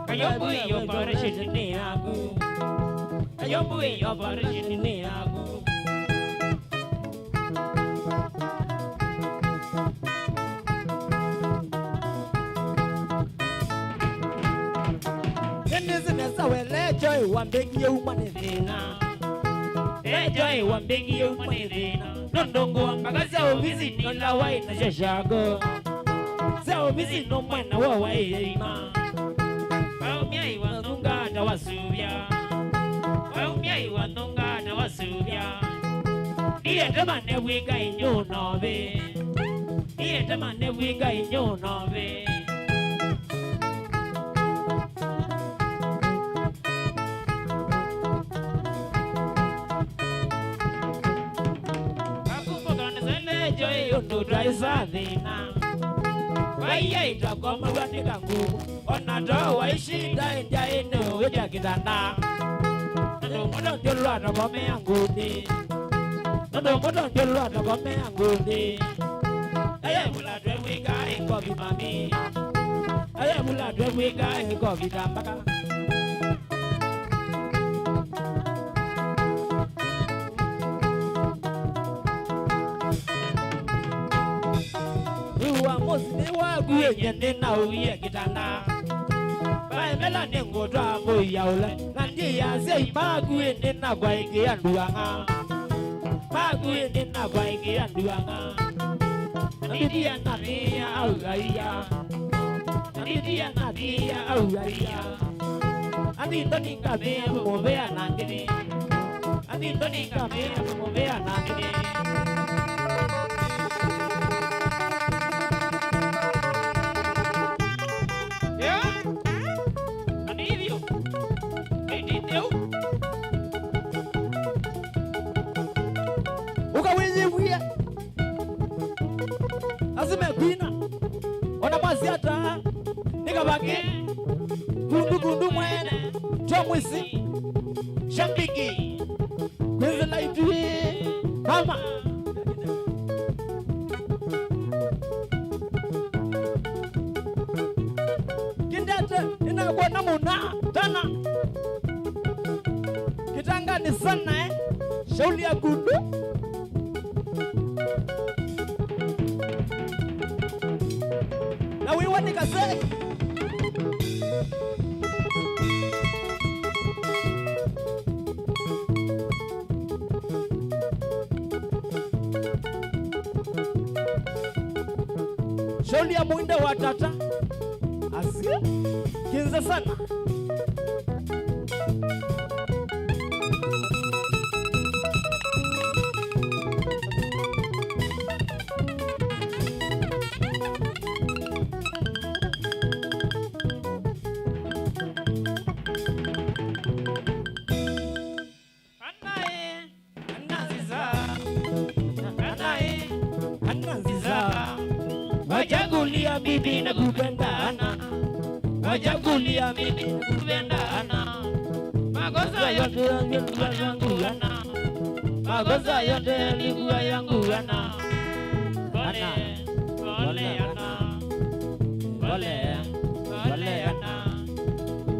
Kayombu iyo parishini ni aku Kayombu iyo parishini ni aku Nene wele joy wambegi ya umanithina Joy wambegi ya umanithina Nondongo wambaka sao vizi nila wai na shashago Sao vizi no mwena wa wai ya ima Waumia iwa nunga na wasubia Waumia iwa nunga na wasubia Iye tamane wika inyo nove Iye tamane wika inyo nove Yondo traisa dhina Waiya itakoma wanika ngumu Onato waishida inja ene uja kitanda Nando moto njolo atakome angudi Nando moto njolo atakome angudi Aye mula dwe wika iko vimami Aye mula dwe wika iko vitambaka Ni waguye nyende na uye kitanda Bae mela nengo dwa moya ule Nandi ya zei maguye nena kwa ike ya nduanga Maguye nena kwa ike ya nduanga Nandi ya nadia au gaiya Nandi ya nadia au gaiya Andi ndoni kame mwovea nangini Andi ndoni kame mwovea nangini Azimegwina ona mwaziata nikabake gundu mwene chomwisi shambiki kwezela itui mama kuona muna tana kitanga ni sana shauli ya gundu na wiwa ni kaze shauli ya mwinde wa tata asia kinza sana wajagulia bibi na kupendana, wajagulia bibi na kupendana, makosa yote yalikuwa yangu yana, makosa yote yalikuwa yangu yana. Pole, pole yana, pole, pole yana.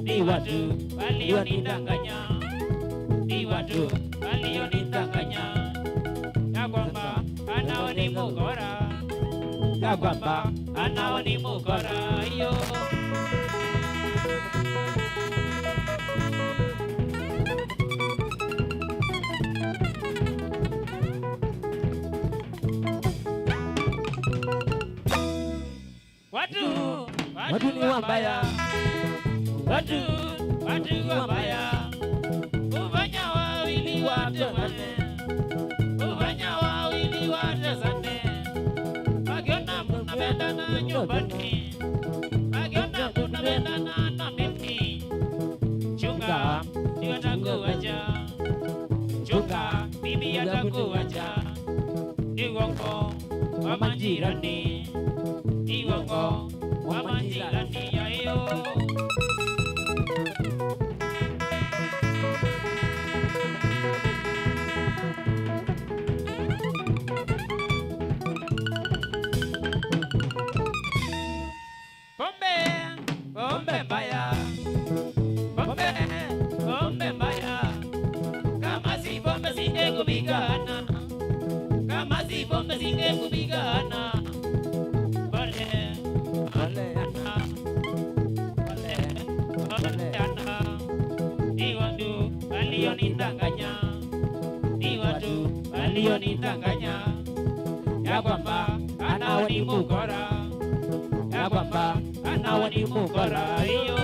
Ni watu walionidanganya, ni watu walionidanganya ya kwamba anao ni mukora, ya kwamba anao ni mukora yo. Watu ni wabaya, watu wabaya, ufanya wawili watazane, ufanya wawili watazane. Wakiona mnapendana nyumbani, wakiona mnapendana na mimi, chunga ni watakuacha, chunga bibi atakuacha. Ni uongo wa majirani, ni uongo wa majirani yayo. Pombe mbaya, pombe mbaya. Kama si pombe singekupigana, kama si pombe singekupigana. Pole, pole ana, pole ana. Ni watu walionidanganya, ni watu walionidanganya ya kwamba anao ni mukora, ya kwamba anao ni mukora yo.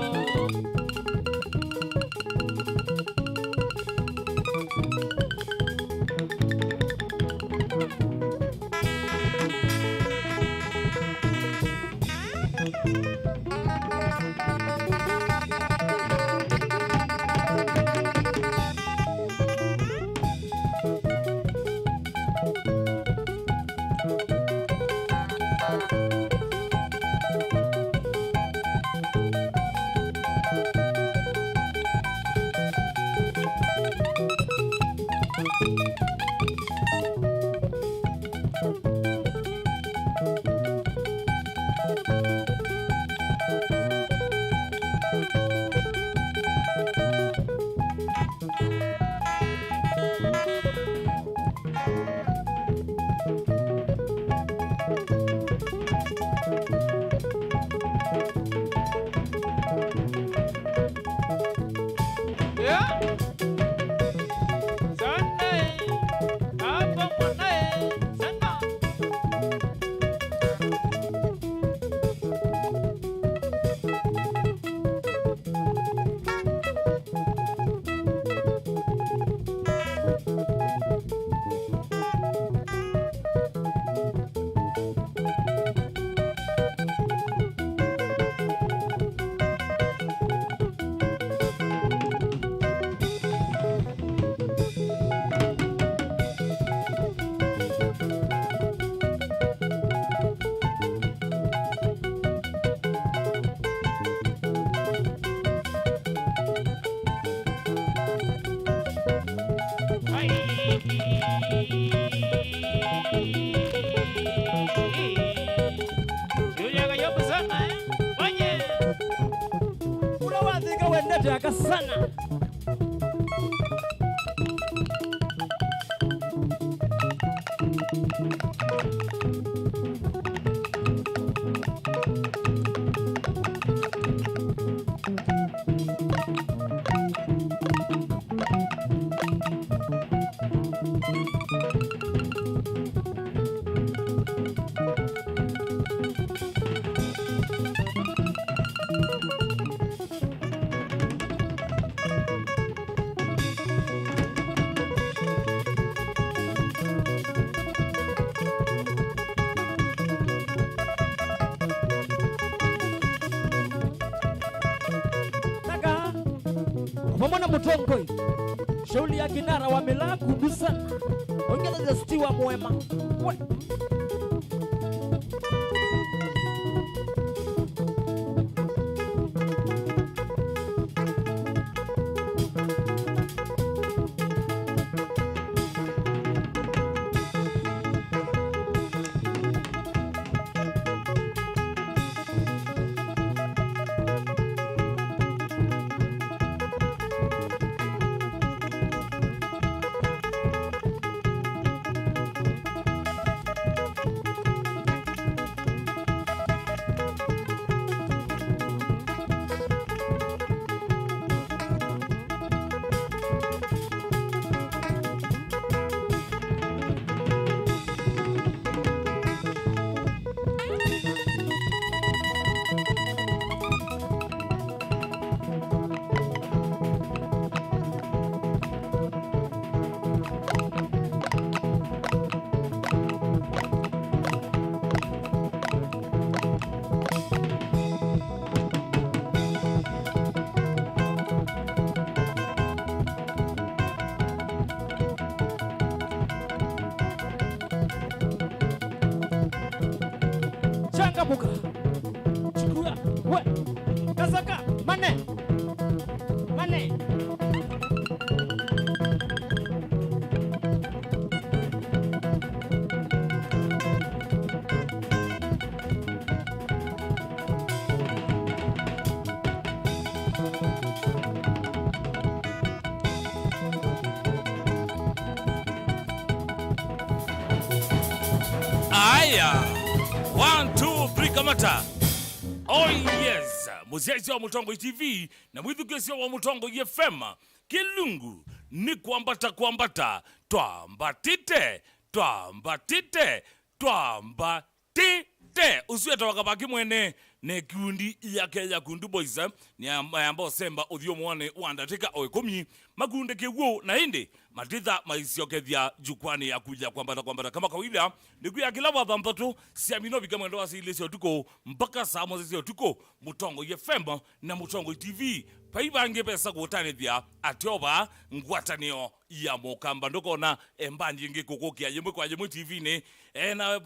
wendete akasana. Pamona Mutongoi, shauli ya kinara wa Mila kubusana. Ongeza za stiwa mwema. Changamuka. Chukua. We. Kasaka. Mane. Mane. Aya. 1, 2, 3 kamata. Oh yes, muzezi wa Mutongo TV na mwithukesi wa Mutongo FM. Kilungu ni kuambata twambatite usueta wakabaki mwene ne kundi yake ya kundu boys ni ambao semba uthio mwane wandatika oikomi magunde kewo na indi matitha maisiokethia jukwani ya kuja kwambata kama kawaida niku ya kila wathanthatu siamino bika mwendo wa silesio tuko mpaka saa moja tuko Mutongo FM na Mutongo TV paibange pesa gutanithia atioba ngwatanio ya mukamba ndokona embanji ngikukukia yemwe kwa yemwe TV ni na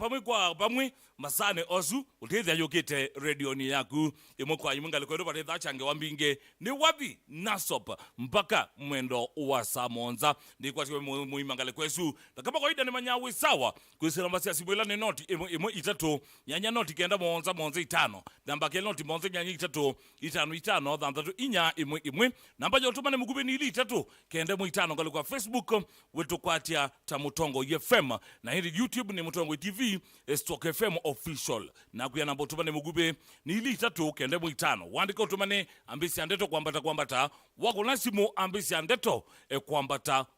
pamwe masane osu utethia yokite radio ni yaku yemwe kwa yemwe ngaliko bathetha change wambinge ni wapi nasop mpaka mwendo wa samonza ndi kwa muimangale kwesu na kama kawaida ni manyawe sawa kwisira mbasi asibwela ni noti imwe itatu nyanya noti kenda monza 5 namba ke noti monza nyanya itatu 5 thanthatu inya imwe namba jotuma ni mugube ni ili itatu kenda 5 ngale kwa Facebook wetu kwatia ta Mutongo FM na hili YouTube ni Mutongo TV Stock FM official na kuya namba tuma ni mugube ni ili itatu kenda 5 wandika utumane ambisi andeto kwambata wako nasimu ambisi andeto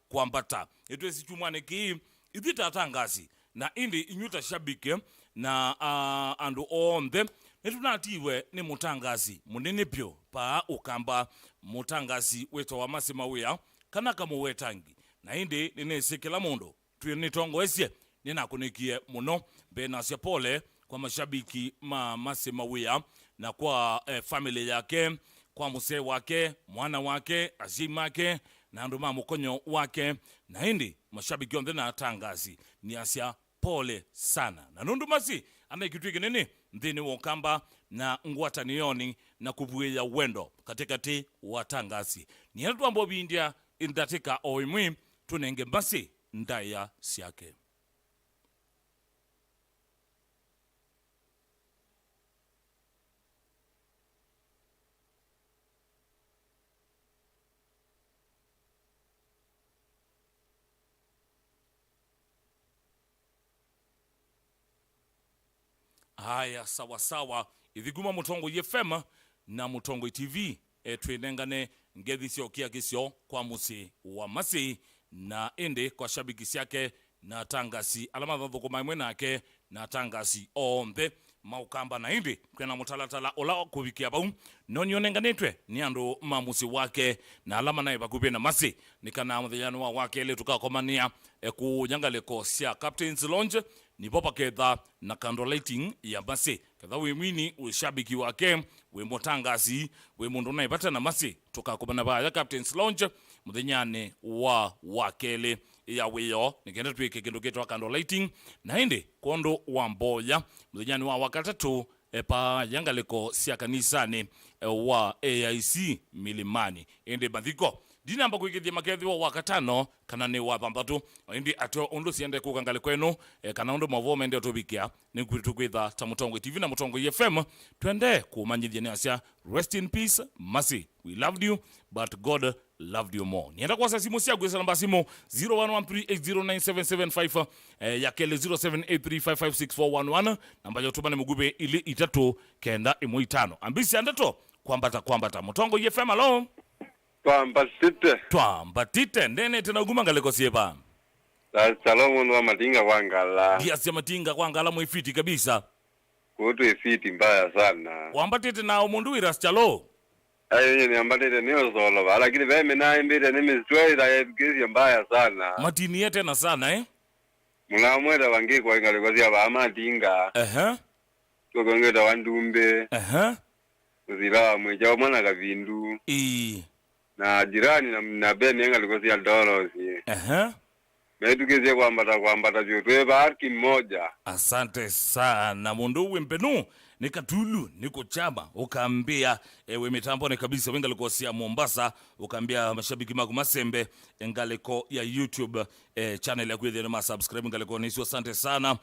kwambata etu sichumwane ki idita tangazi na indi inyuta shabike na andu on them etunatiwe ni mutangazi munene pyo pa ukamba mutangazi weto wa masima wea kana kama wetangi na indi ninesekela mundo tuyenitongo esye ninakunikie muno bena sia pole kwa mashabiki masima wea na kwa family yake kwa muse wake mwana wake azimake na nduma mukonyo wake na hindi mashabiki onde na tangazi ni asia pole sana na nundumasi anaikitwike nini mdhini wakamba na ngwatanioni na kubuya wendo katikati wa tangazi ni hatu ambo bindia indatika oimwi tunenge mbasi ndaya siake. Haya sawa sawa ithiguma Mutongo FM na Mutongo TV twinengane ngethi cio kia gisio kwa musi wa masi na ende kwa shabiki siake na tangasi alama thukuma imwe nake na tangasi ombe maukamba na indi kwena mutalatala ola kubikia bau nonionenganetwe ni andu mamusi wake na alama nae bakubena masi nikana muthiyano wa wake ile tukakomania kunyangaleko cia Captain's Lounge ni popa ketha na candlelighting ya masi ketha we mwini ushabiki wake we mutangasi we mundu na ipata na masi tukakomana ba ya Captain's Lounge muthinyane wa wakele ya wiyo nikenda twike kindu kitwa candlelighting na indi kondo wa mboya muthinyane wa wakatatu pa yangaleko cia kanisani wa AIC Milimani indi bathiko dinamba kwikithia makethi wa wakatano kana ni wa pambatu indi ato undu siende kukangale kwenu kana undu mavo mende otobikia ni kwitha ta Mutongo TV na Mutongo FM twende kumanyithia ni asia rest in peace mercy we loved you but God loved you more. Nienda kwa simu cia gwesa namba simu 0113809775 ya kele 0783556411 namba yo tubane mugube ili itatu kenda imu5 ambisi andato kwambata Mutongo FM alo twambatite ndene tena uguma ngaleko siepa Salomon wa Matinga Wangala. Yes ya Matinga Wangala mwifiti kabisa. Kutu ifiti mbaya sana. Wambatite na umundu iraschalo. Ayo ni ambatite ni osolo lakini veme na imbite ni mistwela ya kesi mbaya sana. Matini yete na sana Mungamweda wangi kwa ngaleko siapa Matinga. Tukongeta wandumbe. Uzila mweja mwana kavindu. Na jirani na beni ngaleko sia dolosi. Medukezie kwambata vyotwe barki mmoja. Asante sana mundu wempenu nikatulu niko chama ukaambia ewe mitambo ne kabisa wengaleko sia Mombasa ukaambia mashabiki magu Masembe engaleko ya YouTube channel ya kwethia na subscribe ngaleko nisu asante sana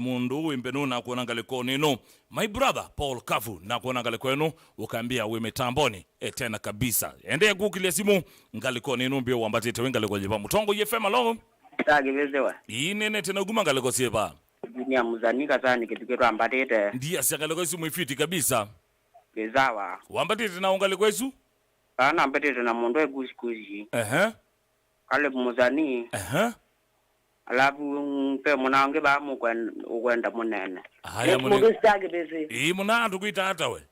mundu wempenu na kuona ngaleko nino my brother Paul Kafu na kuona ngaleko enu ukaambia we mitamboni tena kabisa ende kukilia simu ngaleko nino mbio wambatite wengaleko jipa Mutongo FM alo tagilezewa inene tena uguma ngaleko siepa dunia muzanika sana kituketwa ambatete ndia siakaleko isu mwifiti kabisa gezawa wambatite na ungaleko isu ana ambatete na mundu ekushikushi kale muzani alafu mpe munange ba mu kwenda munene haya mundu stagibeze muna tukuita hata we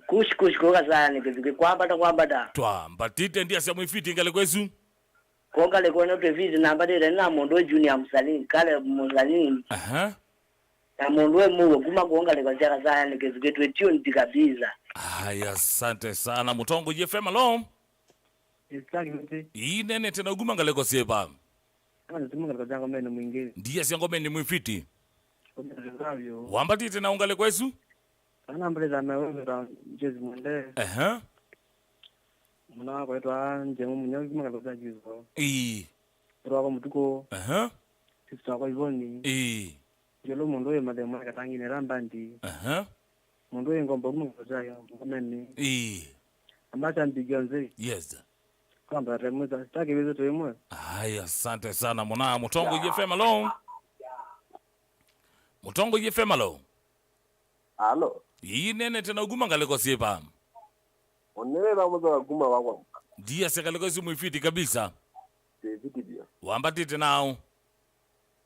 kushikushi kwa sana kituke kwambata twambatite ndia sia mwifiti ngaleko isu konga le kono previzi namba de na mondo junior msalini kale msalini na mondo mu kuma konga le kwa sana nikeziketwe tune kabisa. Haya asante sana Mutongo FM alo inene tena uguma ngaleko siepa kama ntumanga kwa zango meno mwingine ndia sia ngome ni mwifiti wambatite na ungaleko isu ana mbele na wewe jezi mwende muna kwa etwa njemu munyogi mangaloza juzo rwa mutuko sisa kwa ivoni jelo mundo ye mademo katangi ne rambandi mundo ye ngombo mungaloza yo ngomeni ambacha ndiganze yes kwamba remuza sitaki wewe tuemwe. Haya asante sana mwana Mutongo FM alo Mutongo FM alo Alo inene tena uguma ngaleko siepa onera muzo guma wako dia sekaleko simu ifiti kabisa video wambatite nao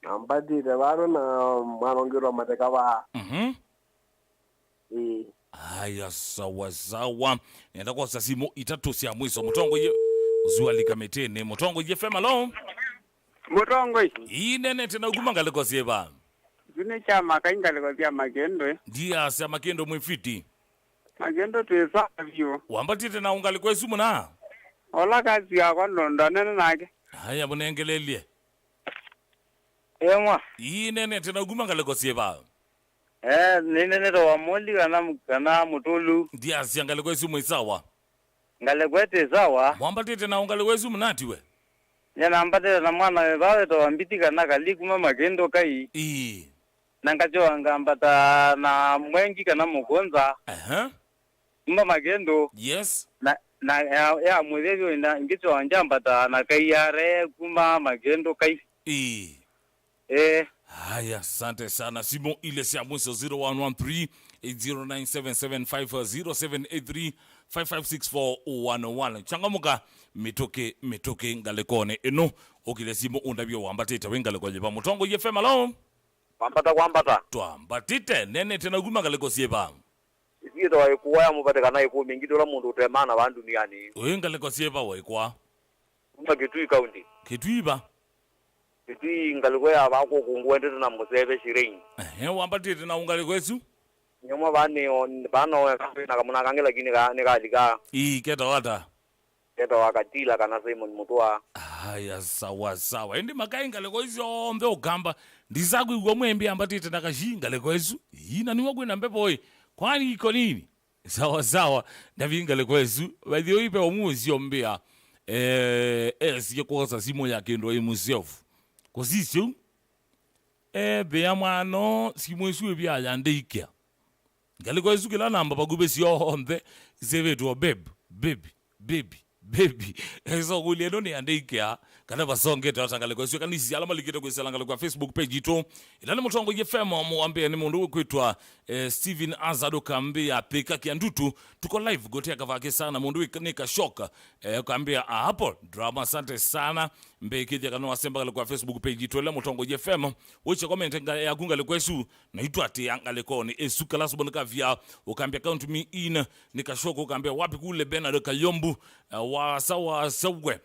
ambatite baro na mwanongero mateka wa haya sawa sawa nenda kwa simu itatu sia mwiso Mutongo ye zuali kametene Mutongo FM alo Mutongo inene tena uguma ngaleko sieba zune chama kaingaleko pia magendo dia sia makendo mwifiti magendo twesa vyo wambatite na ungaleko isumu na ola kazi yako ndondo nene nake haya bunengelelie Emwa inene tena uguma ngaleko sieba nene ro amoli kana mutulu dia sia ngaleko isumu isawa ngalekwete sawa wambatite na ungaleko isumu nati we yana ambate na mwana bawe to ambitika na kalikuma magendo kai nangacho ngambata na mwengi kana mugonza mba magendo yes na ya mwelevyo ina ngito njambata na kai yare kuma magendo kai Haya, asante sana. Simo ile si mwisho 0113 8097750 0783556411. Changamuka mitoke ngalekone eno okile simo undabyo wambatete wengalekole ba mutongo yefema lo. Kwambata. Twambatite nene tena guma ngaleko sieba. Ikizo waikuwa mupatikana iku mingido la mundu utemana bandu duniani. Wengaleko sieba waikwa. Uma Kitui County. Kitui ngaleko ya bako kungwende na musebe shiringi. Wambatite na ungaleko esu. Nyoma bano na kamuna kangela kini ka Keta wata. Keta wakatila kana Simon Mutua. Haya, sawa. Endi makainga leko izo mbe ogamba. Ndizagu igwa mwembe ambatite nakashinga leko esu. Ina niwa kwena mbepo oi. Kwani iko nini? Sawa. Ndavinga leko esu. Badio ipe omuzi ombea. Siye kosa simo yake ndo himself. Kosisyo. Beya mwano simo esu ebya yandeikea. Ngaleko esu kila namba bagube siyo honde. Zevetu baby. Eso kulieno ni andeikea. Kana basongete watangaleko esu. Kanisi alama likito kwesela ngaleko Facebook page ito. Ilani mutongo yefema muambia ni mundu kwitwa Steven Azado kambia peka kiandutu. Tuko live gotea kavake sana mundu nika shoka. Kambia hapo drama sante sana. Mbekithia kanu wasemba ngaleko Facebook page ito. Ilani mutongo yefema. Uche comment ya gunga leko esu. Na hitu ati ngaleko ni esu kalasubo nika via. Ukambia count me in. Nika shoka ukambia wapi kule Bernard Kayombu. Wasawa sawe.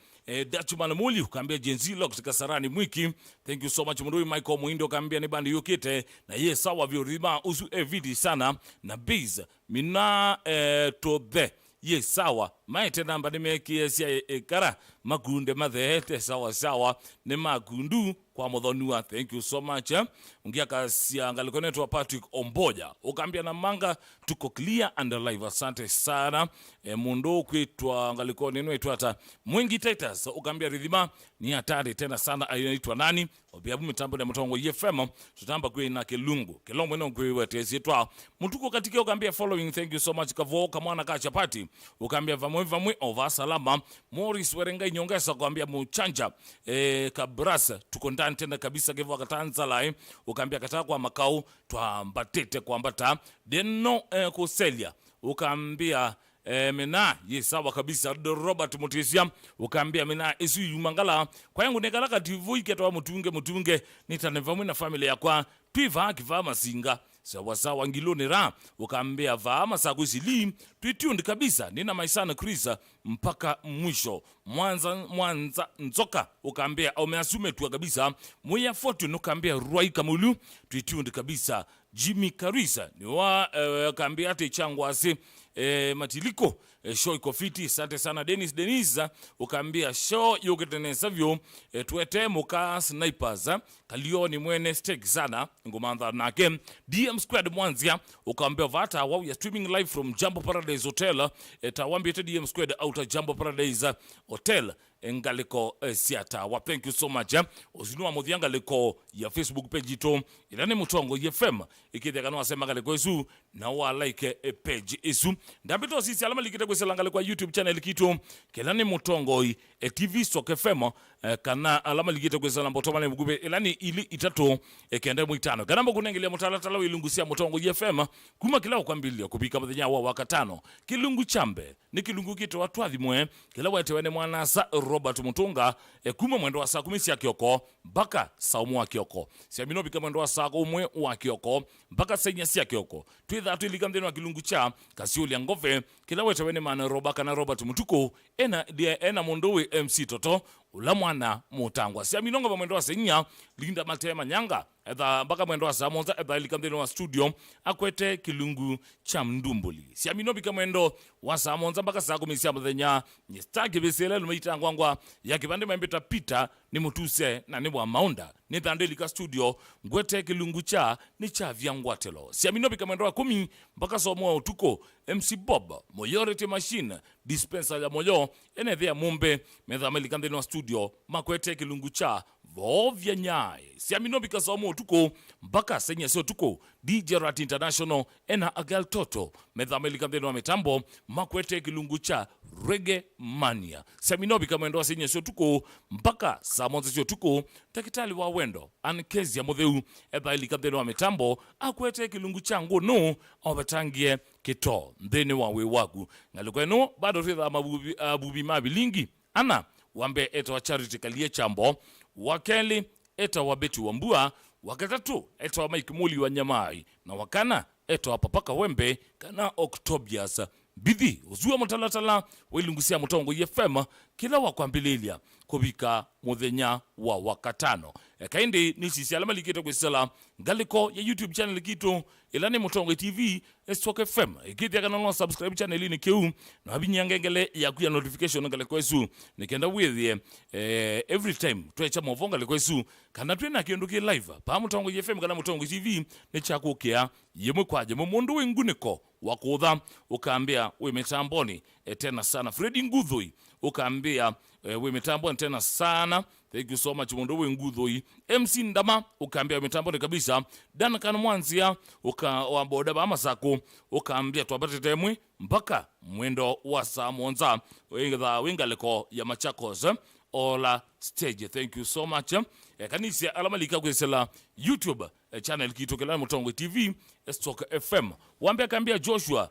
Dachman Muli ukambia Jenzi Locks katika Sarani Mwiki. Thank you so much Mundui Michael Muindo kambia ni bandi yokite. Na ye sawa vyo rima usu evidi sana. Na biz mina to the. Ye sawa. Maite namba ni meki yesia kara. Magunde madhete sawa. Ni magundu kwa modhonua. Thank you so much. Ungia kasi angalikonetu wa Patrick Omboja. Ukambia na manga tuko clear and alive. Asante sana. Mundo kuitwa angalikone nwetu hata Mwingi Titus. Ukambia ridhima ni hatari tena sana. Ayunaitwa nani? Obiabu mitambo na mtongo YFM. Tutamba kwe na Kilungu. Kilombo ino kwe wetezi etwa. Mutuko katika ukambia following. Thank you so much. Kavo kamwana kachapati. Ukambia vamwe over salama. Morris Werenga nyongesa ukambia muchanja. Kabrasa. Tuko ndani tena kabisa kevo wakatanza lai. Ukambia kataka kwa makao. Tuambatete kwa ambata. Deno kuselia. Ukambia mena yesawa kabisa Robert Mutisia ukambia mena esu yumangala kwa yangu nekalaka tivui ketwa mutunge nitanevamwe na familia kwa twiva kiva masinga sawa ngilone ra ukambia vama sakusili twitundi kabisa nina maisana Chris mpaka mwisho Mwanza nzoka ukambia umeasume tu kabisa Muya Fortune ukambia Ruai Kamulu twitundi kabisa Jimmy Karisa ni wa ukambia ate changwase Matiliko show iko fiti. Asante sana Dennis ukambia show yogetenesa vyo tuete muka snipers Kalioni mwene steak sana ngomandha nake DM Squad Mwanzia ukambia vata wow ya streaming live from Jambo Paradise Hotel tawambia DM Squad outer Jambo Paradise Hotel ngaliko siata. Thank you so much. Uzinua mudhianga liko ya Facebook page ito ilani mutongo YFM ikithia kanu asema ngaliko isu na wa like page isu ndabito sisi alama likite kweselanga kwa YouTube channel kitu kelani mutongo TV Stock FM kana alama likite kwesela mbotoma ne mugube ilani ili itatu kende muitano kana mkunengelea mutalatala wilungusia mutongo YFM kuma kila kwambilia kupika mthenya wa wakatano kilungu chambe ni kilungu kito watwathi mwe kila wetewene mwana sa Robert Mutunga kuma mwendo wa saa 10 ya kioko mpaka saa 1 wa kioko siamino bika mwendo wa saa 1 wa kioko mpaka saa 4 ya kioko twitha twilika mtheno wa kilungu cha Kasiuli ya Ngove kila wetewene mwana Robaka na Robert Mutuko ena mondowe MC Toto ula mwana mutangwa siaminonga mwendo wa senya Linda Matema Nyanga edha mpaka mwendo wa saa 1 edha ilika mtheno wa studio akwete kilungu cha Mndumbuli siamino bika mwendo wa saa 1 mpaka saa 10 ya mthenya nyestaki besele lumeita ngwangwa ya kipande mbeta Peter ni mutuse na ni wa maunda ni thandelika studio ngwete kilungu cha ni cha vyangwatelo siamino bika mwendo wa 10 mpaka saa 1 utuko MC Bob Moyority Machine dispenser ya moyo ene thea mumbe medha melika mtheno wa studio makwete kilungu cha vovya nyaye siamino bikasomo tuko mpaka senya sio tuko DJ Rat International ena agal toto medhameli kamdeno wa mitambo makwete kilungu cha Reggae Mania siamino bikamwendo senya sio tuko mpaka saa moja sio tuko takitali wa wendo ankezi ya modheu edhaili kamdeno wa mitambo akwete kilungu cha ngono obatangie kito ndene wawe wagu ngalikweno bado ridha mabubi mabilingi ana wambe eto wa Charity Kalie Chambo wakeli eto wa Beti Wambua wakatatu eto wa Mike Muli wa Nyamai na wakana eto wa Papaka Wembe kana Octobias bidhi uzua mtalatala wilungusia mutongo FM kila wakwambililia kubika muthenya wa wakatano kaindi nisisi alama likito kwisala ngaliko ya YouTube channel kito ilani mutongo TV Stock FM ikiti kana subscribe channel ni keu na abinyangengele ya kuya notification ngaliko esu nikenda with every time twecha movonga liko esu kana twena kienduke live pa mutongo FM kana mutongo TV ne chakokea yemwe kwaje mundu wenguniko wakudha ukaambia we mitamboni tena sana Freddy Ngudhui ukaambia we mitamboni tena sana thank you so much mundu we Ngudhui MC Ndama ukaambia mitamboni kabisa Duncan Mwanzia ukaamboda ba masako ukaambia twabate temwe mpaka mwendo wa saa monza wingaleko ya Machakos Ola stage thank you so much kanisi alamalika kwesela YouTube channel kitokela mutongo TV Stock FM wambia kambia Joshua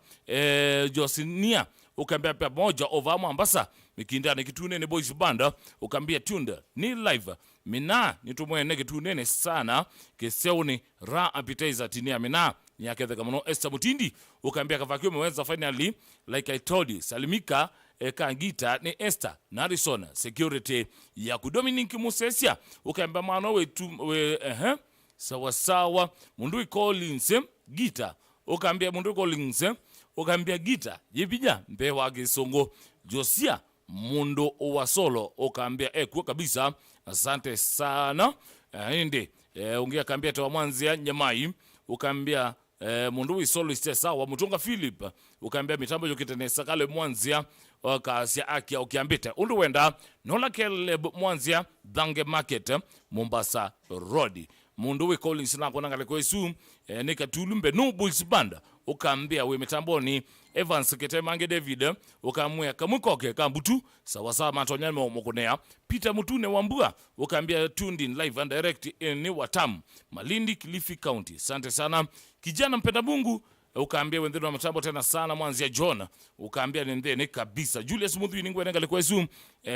Josinia ukambia pia moja over Mombasa mikindane kitune boys banda ukambia tunda ni live mina nitumwe kitune sana keseuni ra appetizer tinia mina nyakethe kama Esther Mutindi ukambia kavakio umeweza finally like I told you salimika kangita ni Esther Narison security ya Dominic Musesia ukamba mano we sawa mundu Collins gita ukambia mundu Collins ukambia gita yebija mbewa Kisongo Josia mundu wa solo ukambia kwa kabisa asante sana ende ungia kambia tawa Mwanzia Nyamai ukambia mundu solo sawa Mutunga Philip ukambia mitambo yokitenesa kale Mwanzia wakasia akia ukiambita undu wenda nola Caleb Mwanzia Dange Market Mombasa Road mundu we Collins na kona ngale kwesu nika tulumbe no boys banda ukambia we mitamboni Evans Ketemange David ukamwe kamukoke kambutu sawa sawa matonyane mokonea Peter Mutune Wambua ukambia tuned in live and direct in Watam Malindi Kilifi County asante sana kijana mpenda Mungu ukambia wendeno wa mitambo tena sana Mwanzia John ukambia nendene kabisa Julius Mudhu ningwe ngale kwesu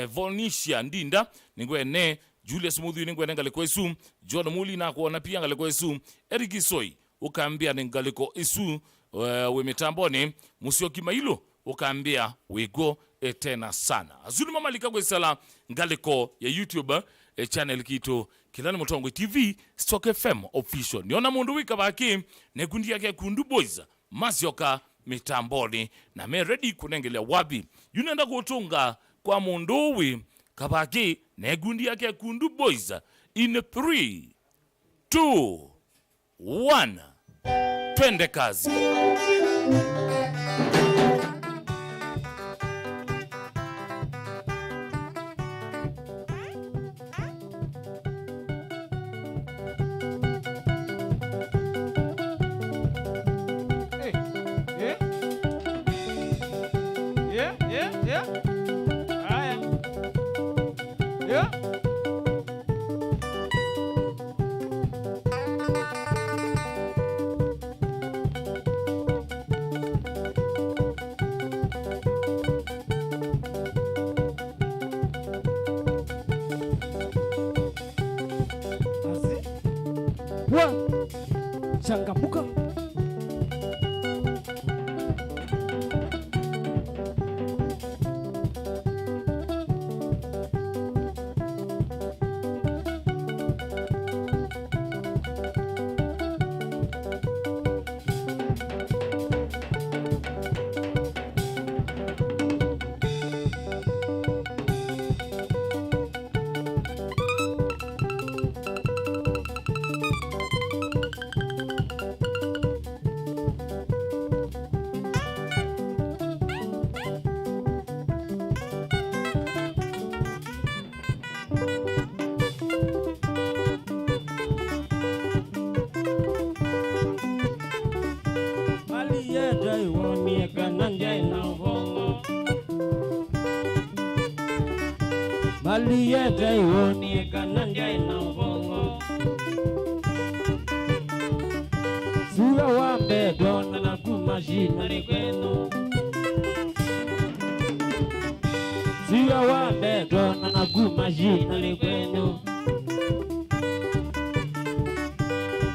Volnisha Ndinda ningwe ne Julius Mudhu ningwe ngale kwesu John Muli na kuona pia ngale kwesu Eric Soi ukambia ngaliko isu we mitamboni Musio Kimailo ukambia wego tena sana azuli mama likagwe sala ngaliko ya YouTube channel kito Kilani Mutongo TV Stock FM official niona mundu wika baki nekundi yake Kundu Boys Masioka mitamboni na me ready kunengelea wabi yunenda kutunga kwa mundu wi kabaki negundi yake Kundu Boys in 3 2 1 twende kazi changamuka aliyeta iwoni kananja ina ubongo suga wambe dona na kumashina likwenu suga wambe dona na kumashina likwenu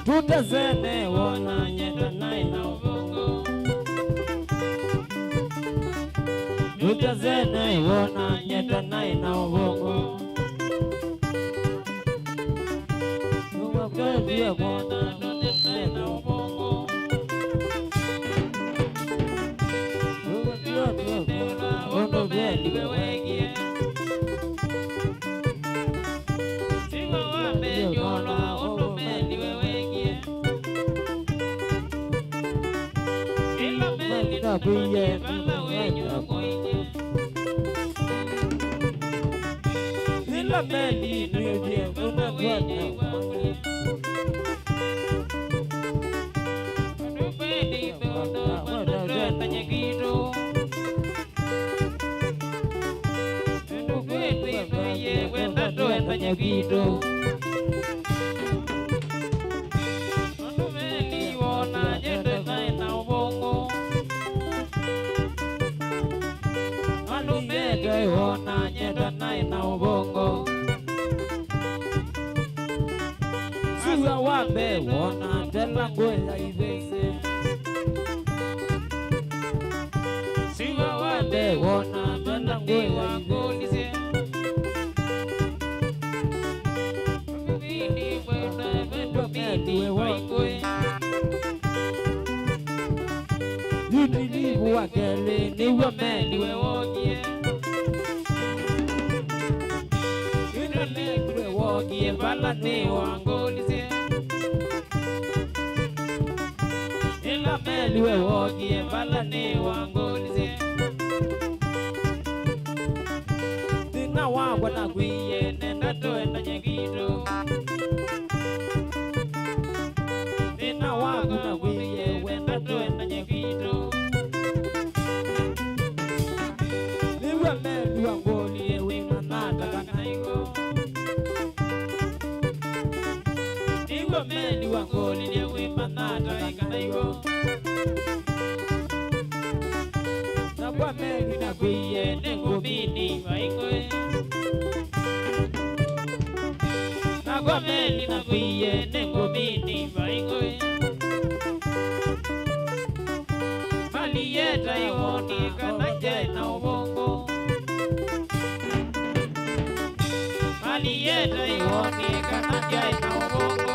tutazene wona nyeta na ina ubongo tutazene wona nyeta na ina ubongo tuwakabia wona nyeta na ubongo tuwakabia ondo beli wewegie siwa wambe jola ondo beli wewegie ila beli na buye bala wenyo koine ila beli nuye bala wenyo koine beli bodo bodo tanya gitu beli boye wenda do tanya gitu beli wona jende na ubongo beli wona jende na ubongo suga wambe wona tela ngoya ibese suga wambe wona tela ngoya ibese bili bwana bendo bili waikoe yudilivu wakele ni wameli wewogie yudilivu wewogie bala ni wangolise ila meli wewogie bala ni wangolise tina wangwa na kwiye nenda toenda nyegito tina wangwa na kwiye wenda toenda nyegito niwe meli wangolie wima nataka naigo niwe meli wangolie wima nataka naigo na kwa meli na kwiye nengo bini waikoe na kwa meli na kwiye nengo bini waikoe maliyeta iwoni kananja na ubongo maliyeta iwoni kananja na ubongo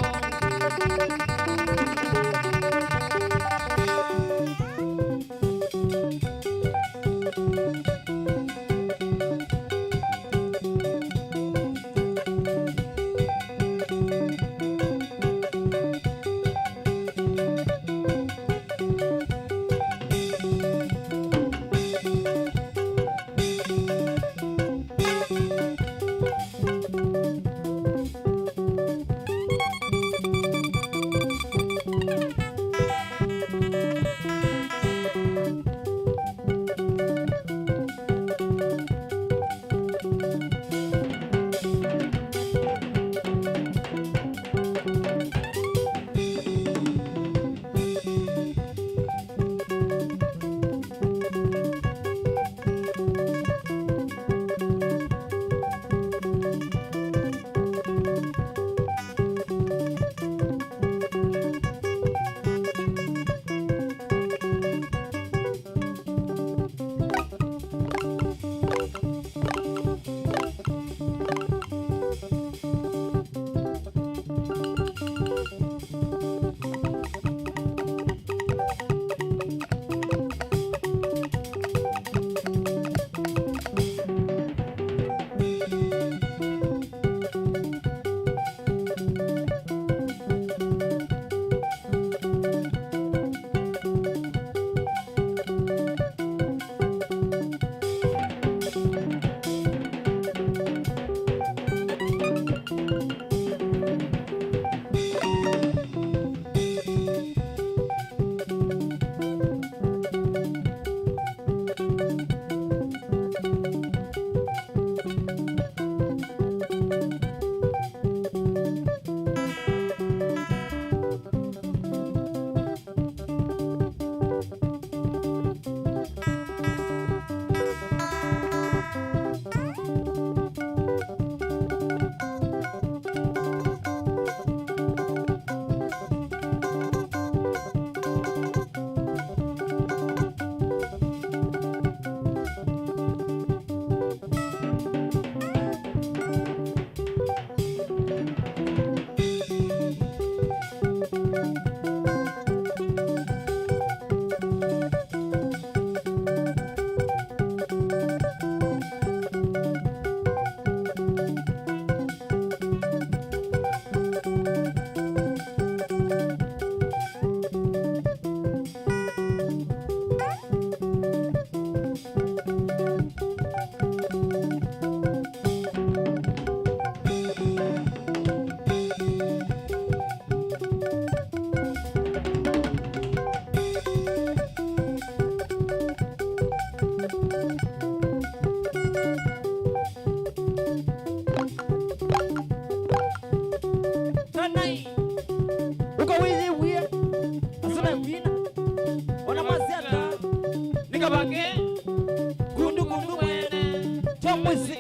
Mutwa mwezi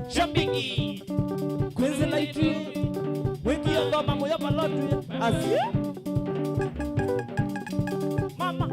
Shambingi Kwenzi laitu Wiki yondo mambo ya malotu Azie Mama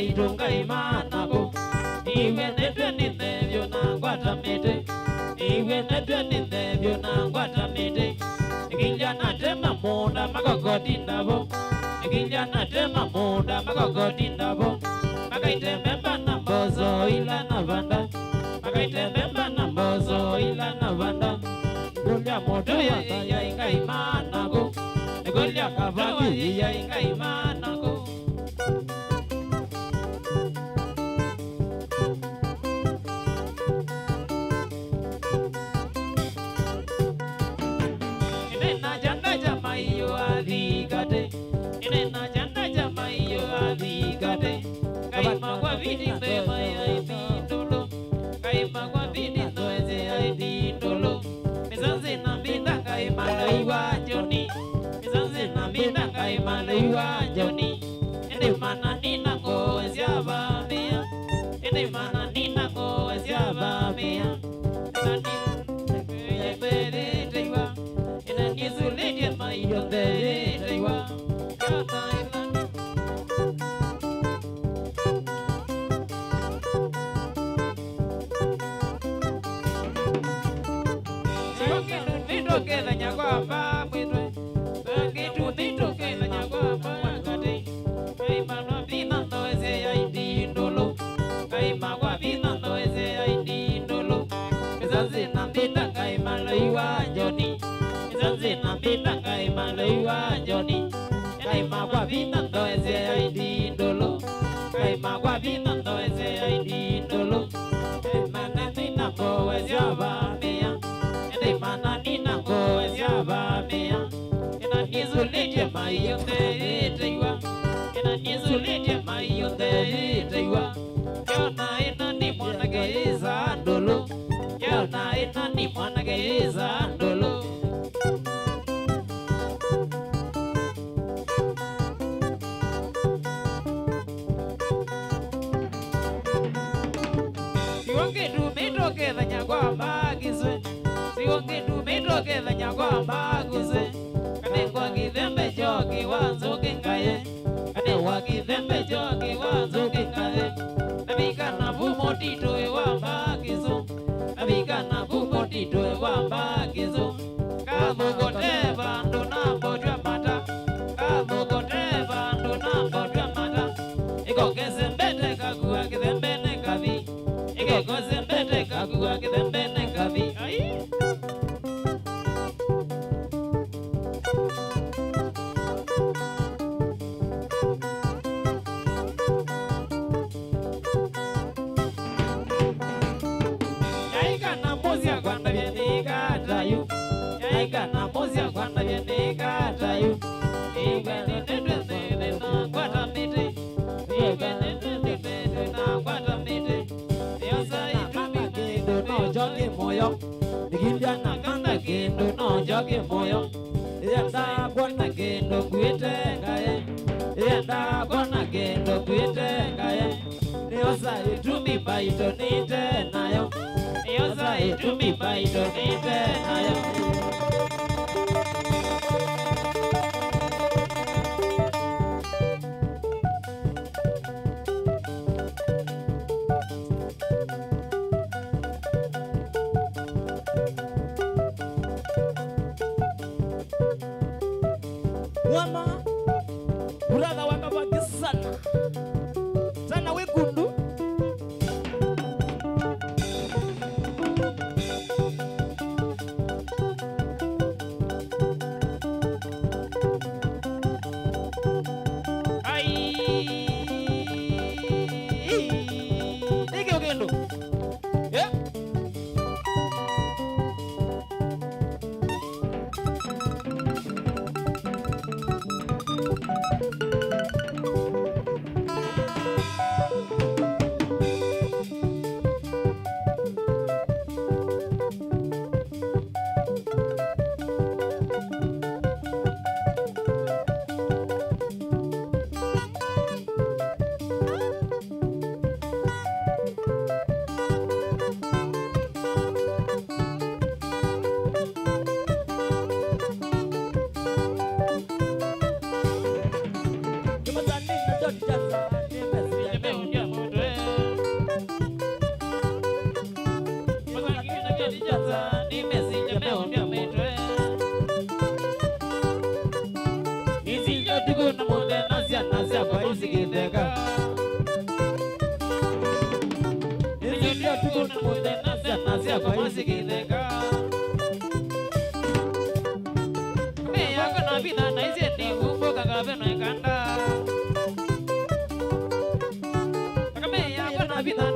Itunga imanako iwe netwe nindevyo na ngwata mete iwe netwe nindevyo na ngwata mete Kijana tema munda makokoti ndabo Kijana tema munda makokoti ndabo Makaitememba na mbozo ila na vanda Makaitememba na mbozo ila na vanda Nikulia moto ya inga imanako Nikulia kavaki ya inga imanako Johnny, ene mana nina go eziaba mea, ene mana nina go eziaba mea. Nani bere teiwa, ene nizulete mai yonde teiwa. Kata ilani. Siyoke nunito kela nyagwa pa mwitwe, siyoke nunito kela nyagwa pa. Johnny, kaima kwa vina ndo eze aidi ndolo, kaima kwa vina ndo eze aidi ndolo. Mana nina ko eze abamea, ene mana nina ko eze abamea. Ena nizulete mayonde teiwa, ena nizulete mayonde teiwa. Yona ena ni mwana geiza ndolo, yona ena ni mwana geiza ndolo. Siwonge nyagwa magizwe, siwonge dumitoke the nyagwa maguzwe. Kane wagithembe jogi wanzo kingaye, kane wagithembe jogi wanzo kingaye. Nabika na bumotito ewa magizo, nabika na bumotito ewa magizo. Kamugote bando na mbojwa mata, kamugote bando na mbojwa mata. Iko kesembete kagua kithembene kavi, iko kesembete kagua kithembene kavi. Yaika mozia kwanda viene katayu. Igwe nene na kwata mite. Igwe nene na kwata mite. Yosa itumi kendo no jogi moyo. Nikimbia na kanda kendo no jogi moyo. Yanda kwana kendo kuite ngaye. Yanda kwana kendo kuite ngaye. Yosa itumi baito nite nayo. Yosa itumi baito nite nayo. Wama brother wakabaki sana sana wekundu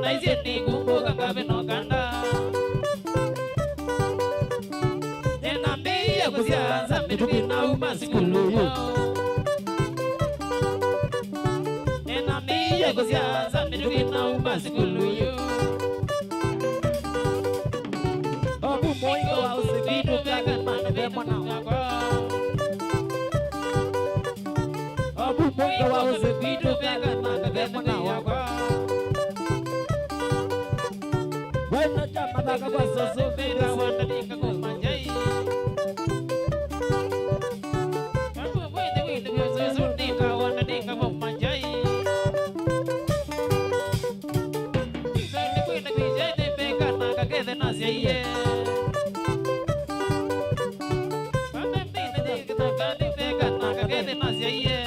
naizeni kumbuka ngaveno kanda Nena mbia kuzianza mituki na umasikuluyo Nena mbia kuzianza mituki na umasikuluyo Obu moingo wa usivitu vyaga manebe mwana wako Obu moingo wa usivitu vyaga manebe mwana wako Wena chama daga kwa soso vega wanda dika kwa manjai Abu wende wende kwa soso dika wanda dika kwa manjai Wende wende vijay vega naga kede naziye Wende wende dika naga vega naga kede naziye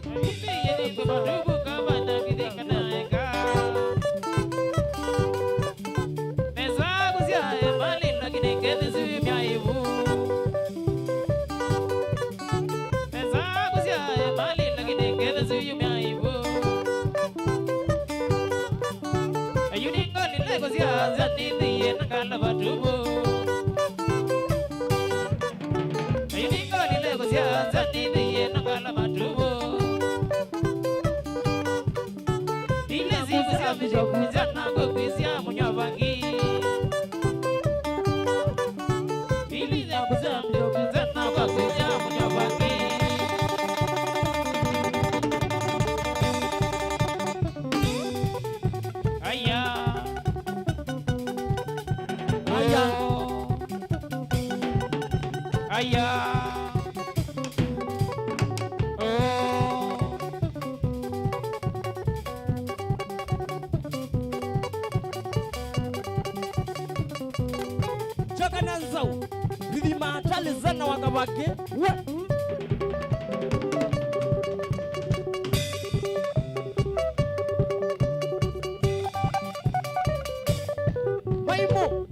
Wende yedi kwa marubu kama nagi dika naega Choka na nzau Ridi maatali zana wakabake Maimo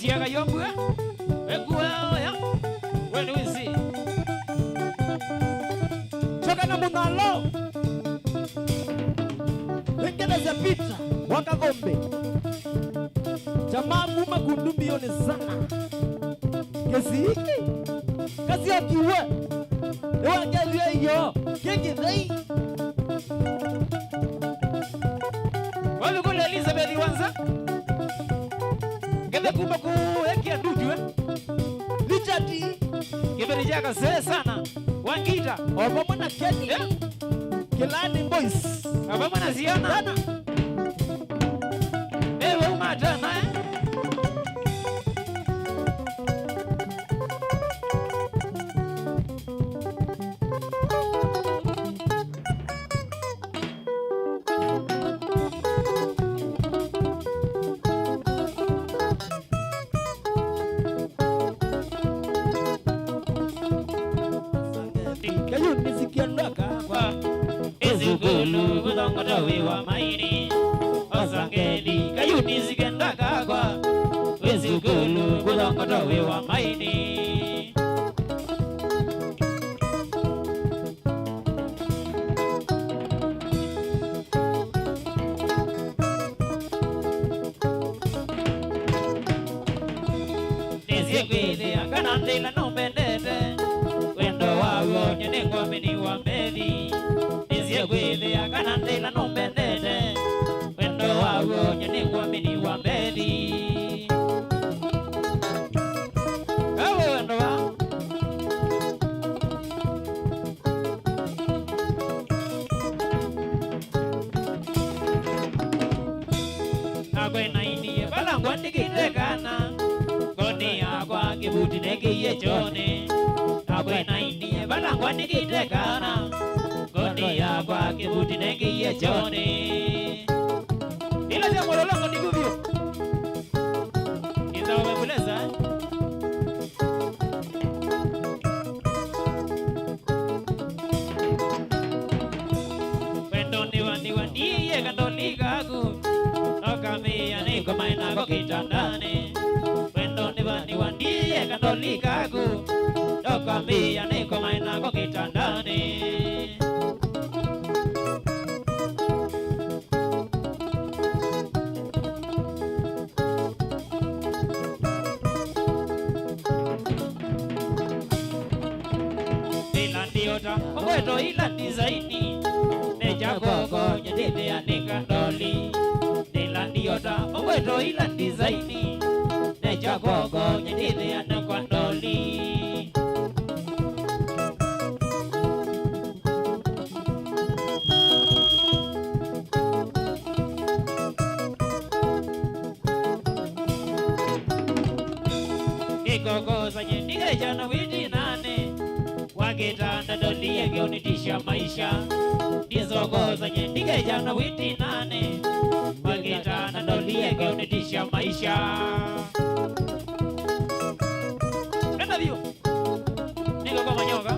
Siaga yombu Egua ya When we see Choka na munalo Wengine za pita Wakagombe Jamaa kuma kundumione sana Kesi hiki Kasi ya kiwe Ewa kelia iyo Kiki dhei Wapi kule Elizabeth Wanza? Kende kumba kuekia ndujwe. Lichati. Kibeli jaka zee sana. Wangita. Oba mwana Keni. Kilani boys. Oba mwana ziona. Ewe umatana Kayu nisikiandoka kwa Ezukulu kudongoto wiwa maini Osangeli kayu nisikiandoka kwa Ezukulu kudongoto wiwa maini Nizikwili akanandila nombendete Wendo wawo nyene ngomini wa mbeli Nizikwili akanandila nombendete Wendo wawo nyene ngomini wa mbeli Kawe wendo wa Agwe naini balangwa nikitekana Goni agwa kibuti nekiye chone Agwe naini balangwa nikitekana Goni agwa kibuti nekiye chone Ila zia mololongo nikuvyo Inza wabuleza Wendo niwa niye kandoli kagu Nokamia niko maina kwa kitandani Wendo niwa niye kandoli kagu Nokamia niko maina kwa kitandani Ilandiota, mweto ilandi zaini Neja gogo, nyedede ya nikandoli Ilandiota, mweto ilandi zaini Neja gogo, nyedede ya nikandoli Gogo za nyendige jana witi nane Wakitanda doli yake unitisha maisha Nizogo za nyendige jana witi nane Wakitanda doli yake unitisha maisha Kenda vio Niko kwa manyoga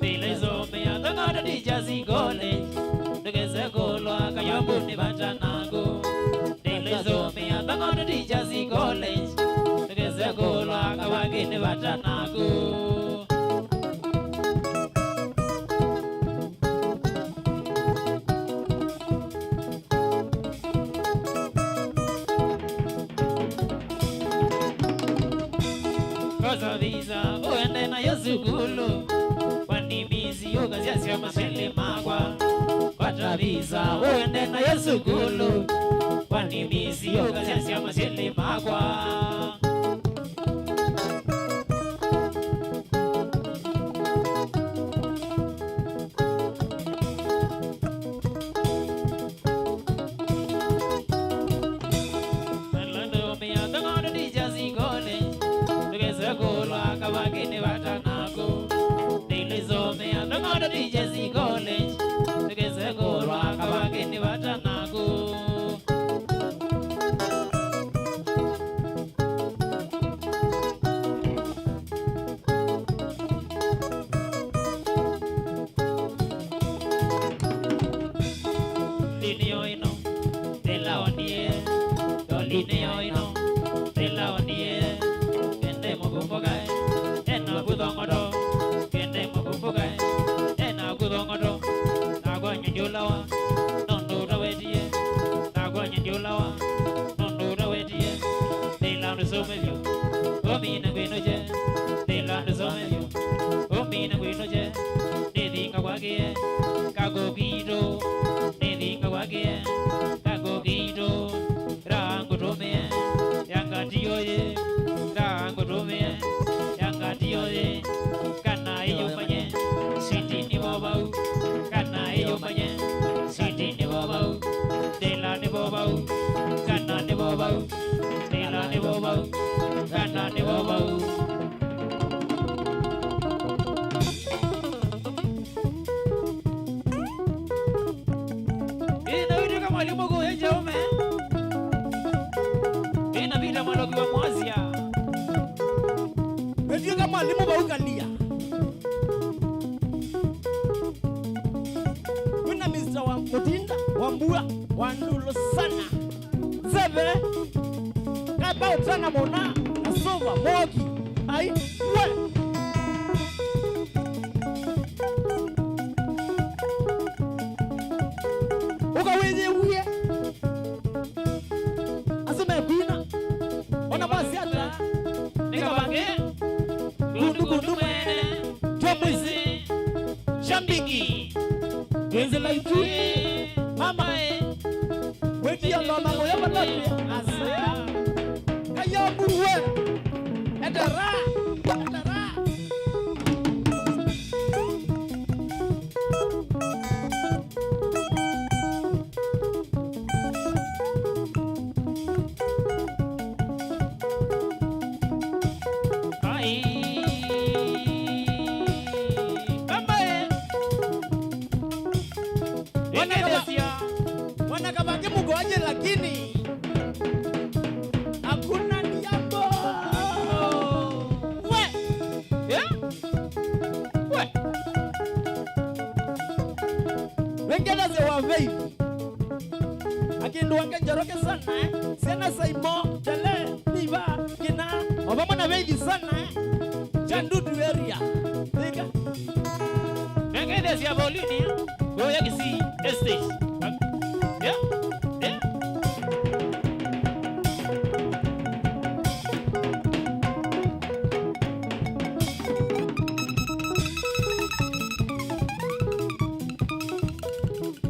Bilezo mea tangada di jazi gole Tugeze golwa kayambu ni bachanago Nilezo mea tangada di jazi gole Tugeze golwa kawagi ni bachanago Kosa visa uende na yosukulu Wanimizi yoga ziasya masele magwa Kwata visa uende na yosukulu Wanimizi yoga ziasya masele magwa Nalando mea tangono di jazi gole Tugeze golwa kawagini watanago Nilezo mea tangono di jazi gole Tugeze golwa kawagini watanago Lineo ino, tela ondie Dolineo ino, tela ondie Kende mokufogae, ena kudongodo Kende mokufogae, ena kudongodo Nagwa nyujulawa, nondura wetie Nagwa nyujulawa, nondura wetie Tela unisumevyo, gomine mwalimu kuenje ume ina vita mwalogi wa mwazia Wetio kama mwalimu baukalia kuna Mr. wa Mutinda Wambua Wandulo sana Zebe Kapa utana mona Asova Mogi Ai we Uka wenye uye Asuma kuina Ona basi ata nika bange kundu mwene Twemwisi shambiki Genze la itu mama Wetio loma moya malote Asa Kayobu we Edara Edara ai mama Enedesia Wanakabaki mugoje lakini hakuna niambo. We wengine ze wavei akindu wange njoroke sana sena saimo tele niva kina obama na vei sana chandudu area thika Enedesia bolini goya kisi estate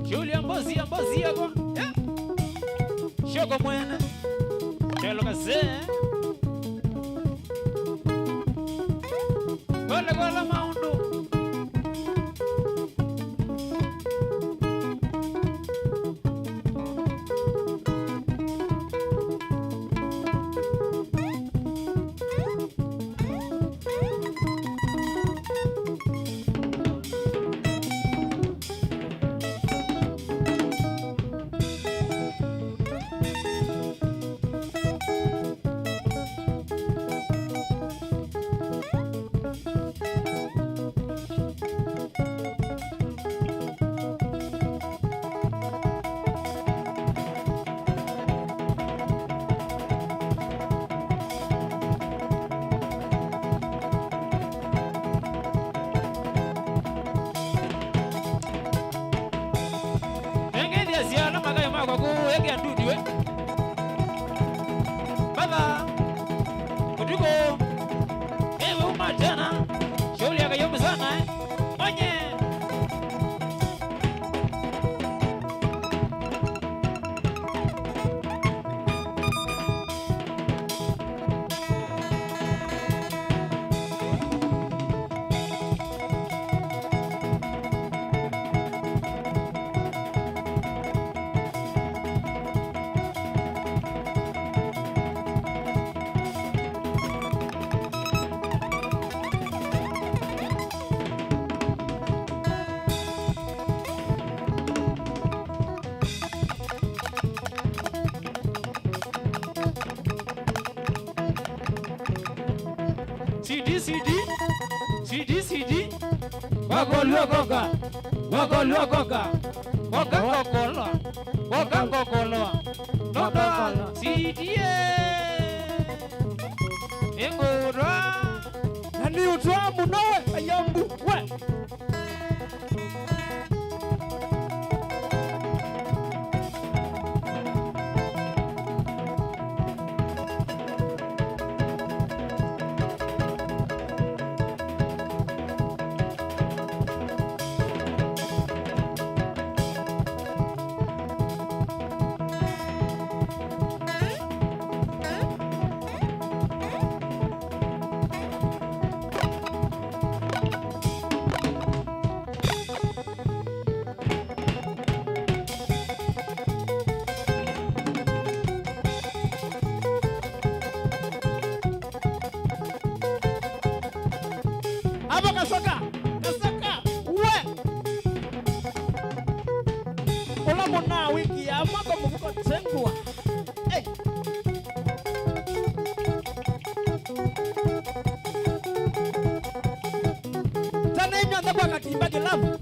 Julia Mbozi yako Shoko mwene Chelo kase Kola maundu kwa kuweke andudi we baba kutuko ewe umatena shughuli yakayombe sana onye CD wakoluokoka wakangokolo nodoa CD engurwa nani utwa munowe ayambu we Mwana mwana wiki ya mwako mufuko tengwa. Hey. Tana inyo andakwa katimba kilamu.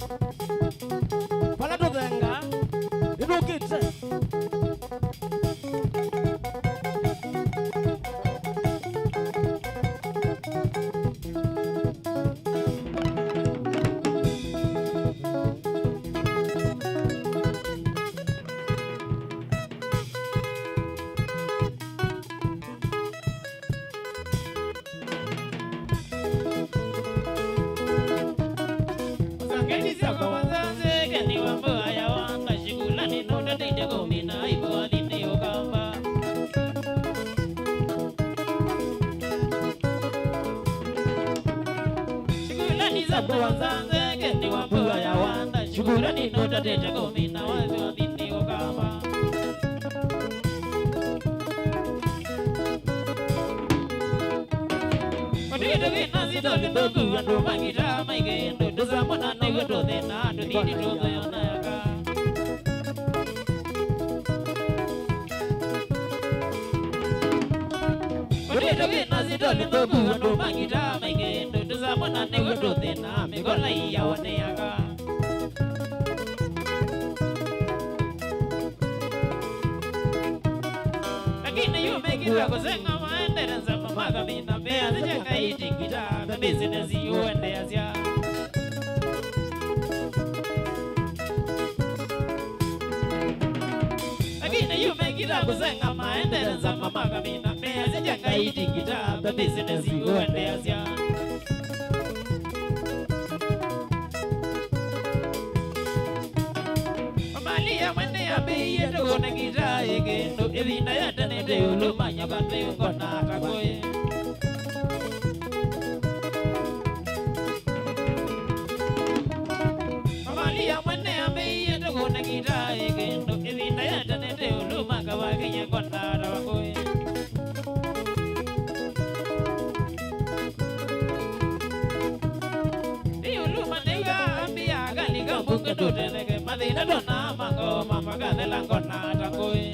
Palato dhenga. Idukite. Shukurani nota tete komina wazi wa bindi okama. Kodito vina zito lidoku ando magita maige ndo doza mwana na weto dena ando didi doza yona yaka. Kodito vina zito lidoku ando magita maige ndo doza mwana na weto dena megola iya wane yaka. Kila kuzenga maendeleza mamaga mina mea zijenga itikita na business yuende azia. Lakini yume kila kuzenga maendeleza mamaga mina mea zijenga itikita na business yuende azia. Mamalia mwende ya biye tokone kita egendo evinda ya tenete ulumanya bate ngona kakoye. Mamalia mwende ya biye tokone kita egendo evinda ya tenete ulumanya bate ngona kakoye. Di ulumanya ambia gali kambuka tutenege madina dona mango mama gadela ngona kakoye.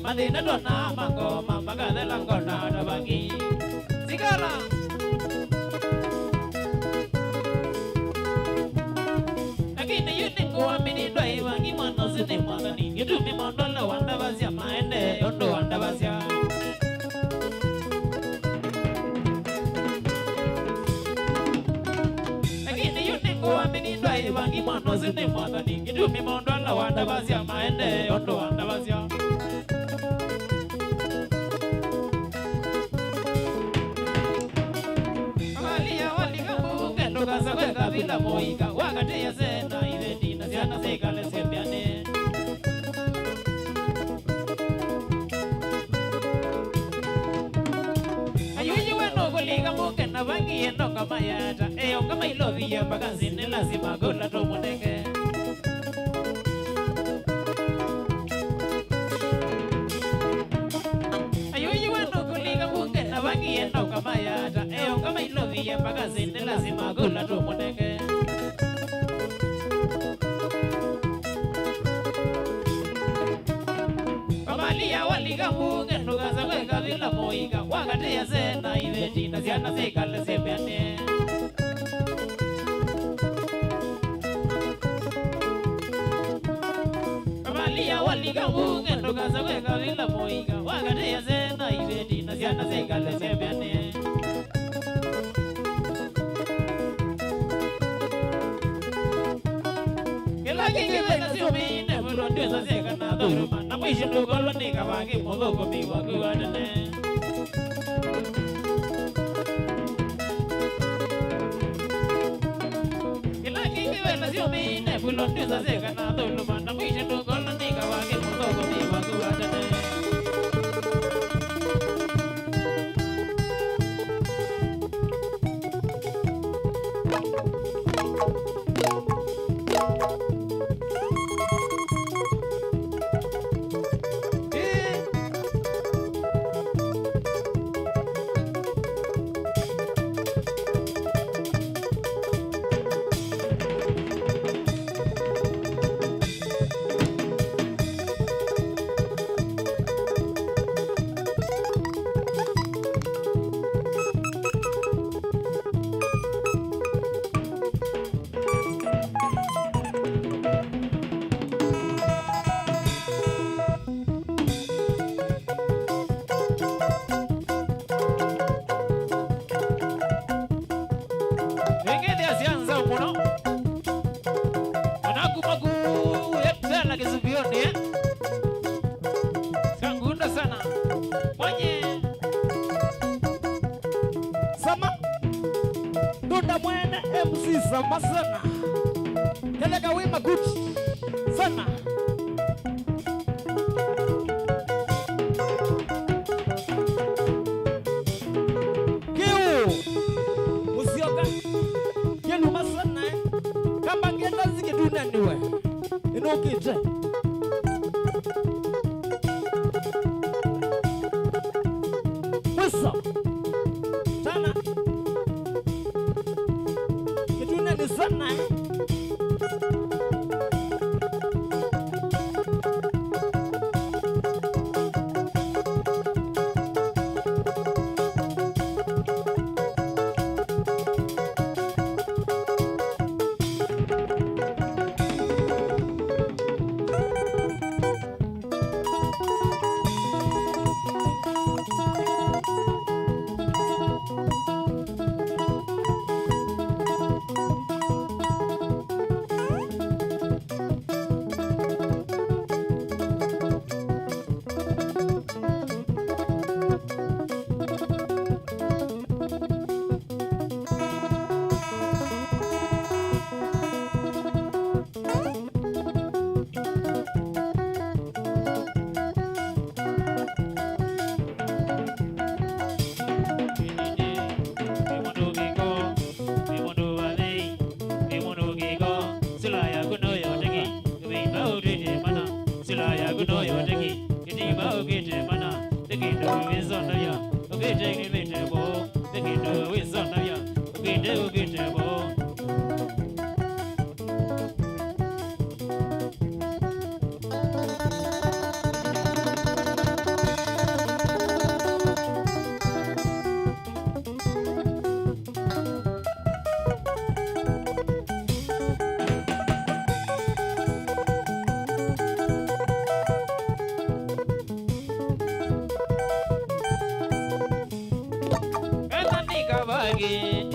Madina dona mango mama gadela ngona dabagi sigara. Lakini yuni kuwa mini doi wangi mwana zini mwagani yudumi mondola wanda bazia maende yondo wanda bazia. Lakini yuni kuwa mini doi wangi mwana zini mwagani yudumi mondola wanda bazia maende yondo wanda bazia. Kabila moika wakati ya sena iveti na siana sekale sembiane. Ayuji weno kuliga muke na vangi eno kama yata eyo kama ilovi ya mpaka zine lazima gula tomunenge. Ayuji weno kuliga muke na vangi eno kama yata eyo kama ilovi ya mpaka zine lazima gula tomunenge. Waliga munge nugaza kwe kabila moika wakati ya sena iveti na siana sekale sembiane. Kamalia waliga munge nugaza kwe kabila moika wakati ya sena iveti na siana sekale sembiane. Kila kike na siumine mulondweza seka na dhuruma na mwisho nukolo nikawagi mudhuko miwa kuwadane. Kila kike na siumine mulondweza seka na dhuruma na mwisho nukolo nikawagi mudhuko miwa kuwadane. Madam Mwene MC sama sana. Keleka wima good sana. Kiu Musioka Kelu masana Kamba ngenda zike dunaniwe Inokite Wisa Sana Kidunani sana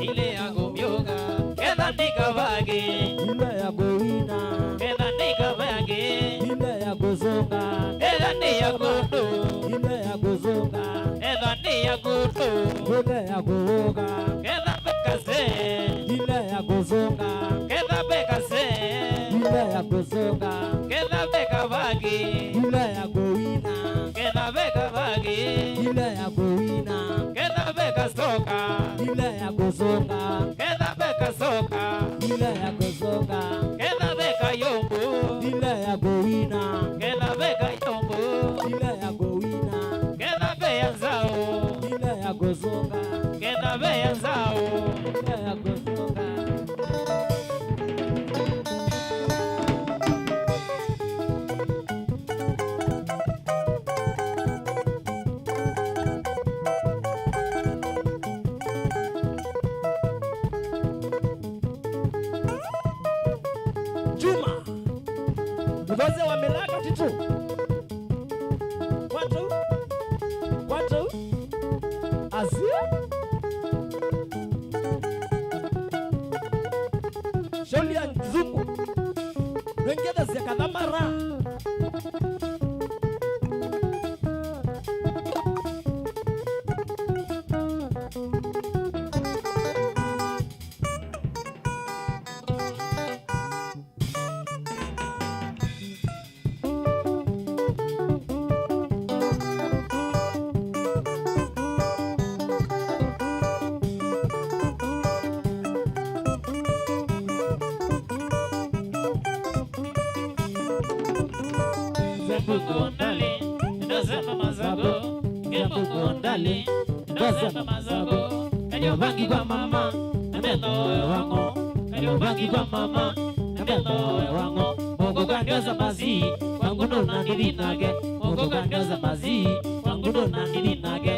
ile yako myoga kenda nikavage ile yako wina kenda nikavage ile yako zonga kenda niyakuto ile yako zonga kenda niyakuto ile yako woga kenda bekase ile yako zonga kenda bekase ile yako zonga kenda bekavage ile yako wina kenda bekavage ile yako wina kenda bekasoka ile yako zonga kenda bekasoka ile yako zonga kenda bekayombo ile yako wina kenda bekayombo ile yako wina kenda beyanzao ile yako zonga kenda beyanzao ile yako zonga Juma Mzazi wa Melaka Titu Watu Asia Sholi ya Nzungu Rengeda Zekadamara Kundali, ndasema mazago, kembo kundali, ndasema mazago, kanyo bangi kwa mama, namendo wango, kanyo bangi kwa mama, namendo wango, moko kanyoza mazi, wangu ndo nangilinage, moko kanyoza mazi, wangu ndo nangilinage,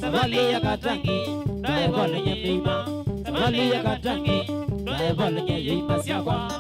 sabali ya katangi, ndae bole nye mima, sabali ya katangi, ndae bole nye yima siakwa.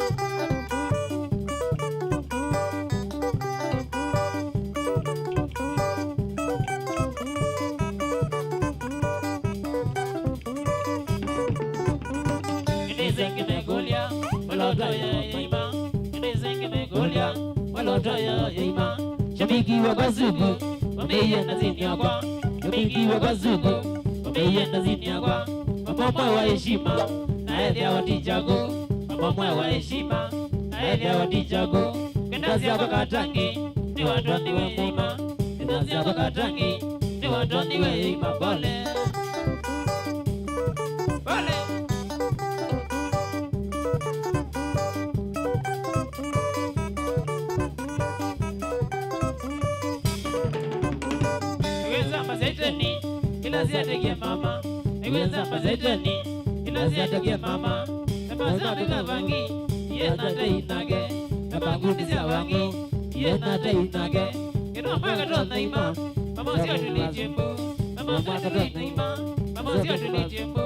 Shabiki wa Kazugu wameenda zini yakwa, shabiki wa Kazugu wameenda zini yakwa, mapomba wa heshima na naethia watijago mamwe wa heshima naethia watijago kendazi yako katangi ni watu niwe mima kendazi yako katangi ni watu niwe ima pole pole niweza mazeteni kila ziategia mama niweza mazeteni kila ziategia mama Nabasa bila vangi, ye nate inage. Nabangundi sia vangi, ye nate inage. Kino mpaka tona ima, mama siya tulijembu. Mama mpaka tona ima, mama siya tulijembu.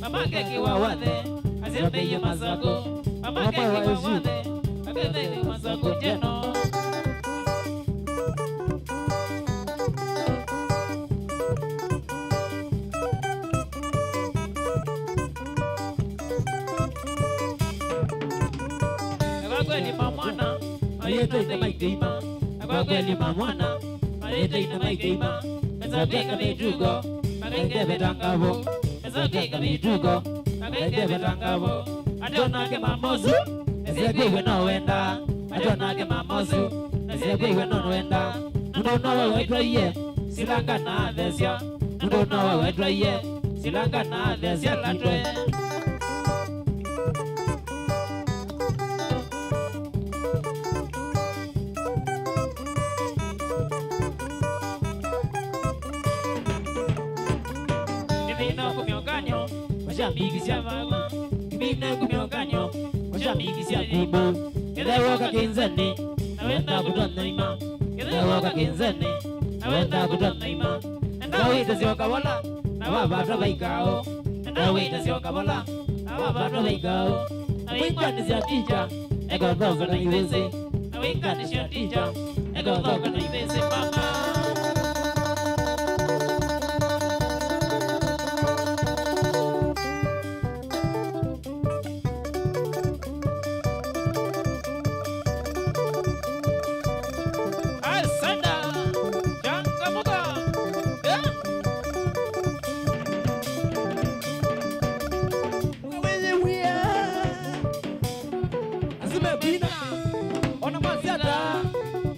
Mama keki wawade, azembe ye masako. Mama keki wawade, azembe ye masako jeno. Kweli mamwana ayete ina maikima kwa kweli mamwana ayete ina maikima ezabeka mitugo magaike betangabo ezabeka mitugo magaike betangabo adonake mamozu ezekwe no wenda adonake mamozu ezekwe no wenda ndono wewe twaye silanga na thesia ndono wewe twaye silanga na thesia latwe Migisia mama, kibina kumyokanyo, washa migisia kubo. Keda woka kinzani, nawenda kutana ima. Keda woka kinzani, nawenda kutana ima. Nda wita sioka wala, nawabata baikao. Nda wita sioka wala, nawabata baikao. Nawinga sia tija, ego dhoga na iweze. Nawinga sia tija, ego dhoga na iweze mama.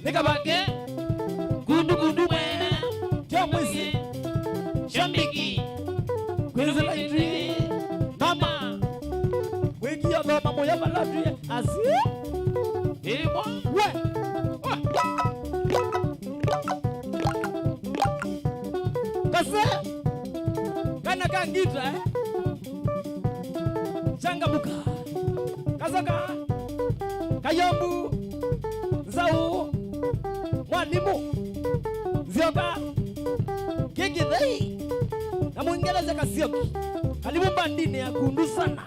Nikabake gundu mwene Tiamwisi Shambiki Kwezela itri Mama Wiki ya dhoma moya maladri Asi Imo We Kase Kana kangita Changamuka Kasaka Kayambu Zau Mwalimu Zioka Kigithei na Mwingereza Kasioki karibu bandini ya kundu sana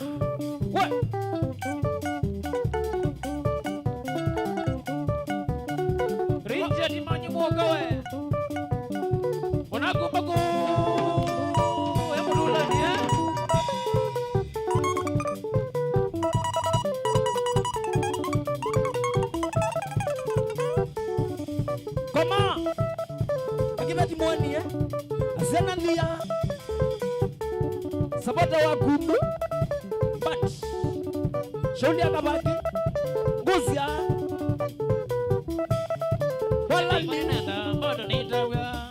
we Richard Manyi Mwoka we Unakumbako Emululani Koma Akibati mwani Asena ndia Sabata wa kundu But Shaundi akabaki Nguzia Wala nenda Mbado nitawa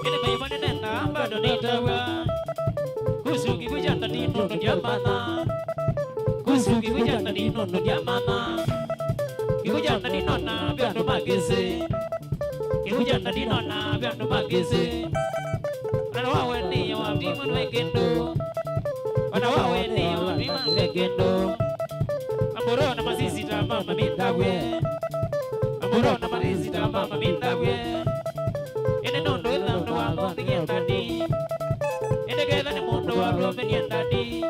Ile maimani nenda Mbado nitawa Kusuki kujanda ninono diamana Kusuki kujanda ninono diamana Kikujanda ninona Biandu magese Kikujanda ninona Biandu magese Wana wawe ni wa biman wekendo Wana wawe ni wa biman wekendo Amboro na masisi ta mama mindabwe Amboro na masisi ta mama mindabwe Ene nondo ila ndo wa ngondi kiendadi Ene keda ni mundo wa rome niendadi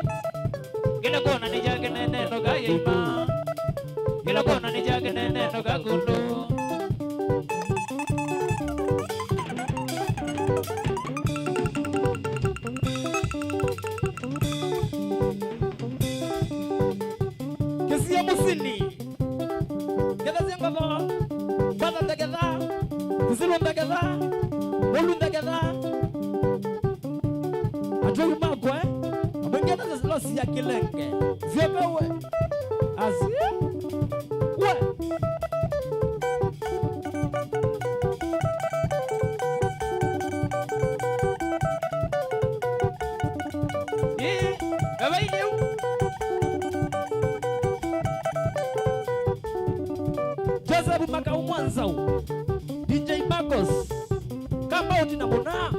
Kila kona ni jake nene no kaya ima Kila kona ni jake nene no kakundu Kisia musini Keda zingova Bada ndegeza Kusilu ndegeza Olu ndegeza Ajoyu magwe Mwingeza losi ya kilenge zioka we asia we Joseph Makau Mwanza DJ Marcos kama utina mbona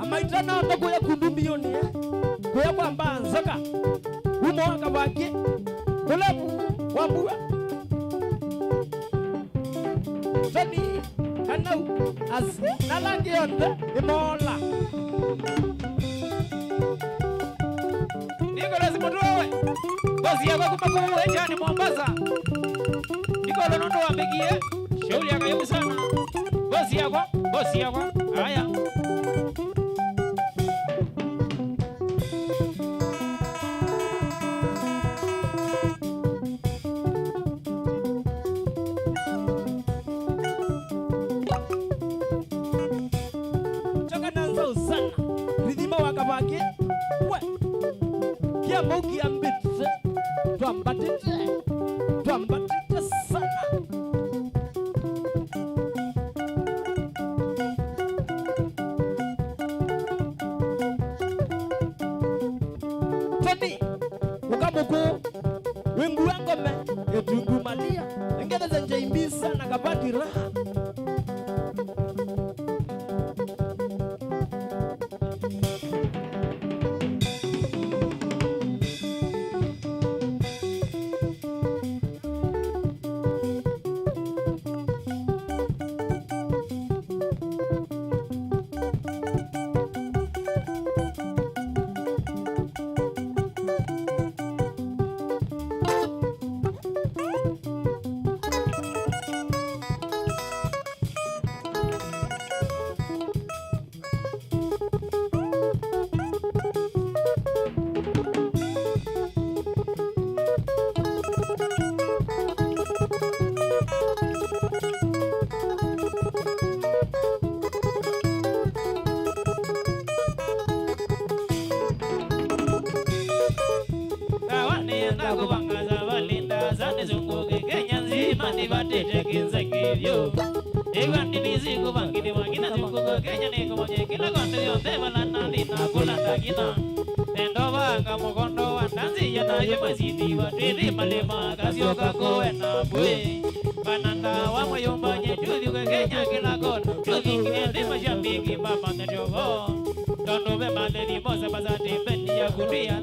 amaitana ndo kuya kundumioni kuya kwamba nzoka umo wakabaki kulebu wambua Tani kanau asi nalangi yonde imola Nicholas Mutuwe bosi yako kumakuwe jani Mombasa Nikolo nondo wamegie shauri ya kaibu sana bosi yako haya Choka nanzo sana ridhima wakabaki we kia mogi ambitse twambatite sana Tani ukamuku wingu wangome etungu malia engeza za njaimbisa na kabati raha Batete kinza kivyo Egandi niziku bangini wangina zikuko Kenya niko mwenye kila konde yonde walana lina kulanda kina Tendo wanga mokondo wandanzi yana yemazidi Watiri malema kasio kako ena bue Bananda wama yomba nye judhi uke Kenya kila kono Judhi kiende mashambiki mama nejogo Tondo be maledi mose basati bendi ya kundia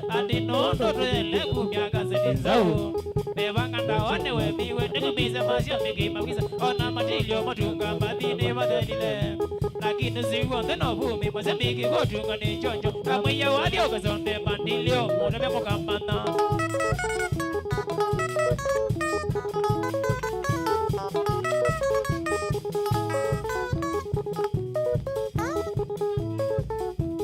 Adi nondo tuele kumya kaseti zao Bevanganda one we biwe Nikubize masya miki mawisa Ona matilio matunga madhine madhalile Lakini siwa ndeno bumi Masembiki kutunga ni chonjo Kamwiya wadio kasonde mandilio Unebe mukamana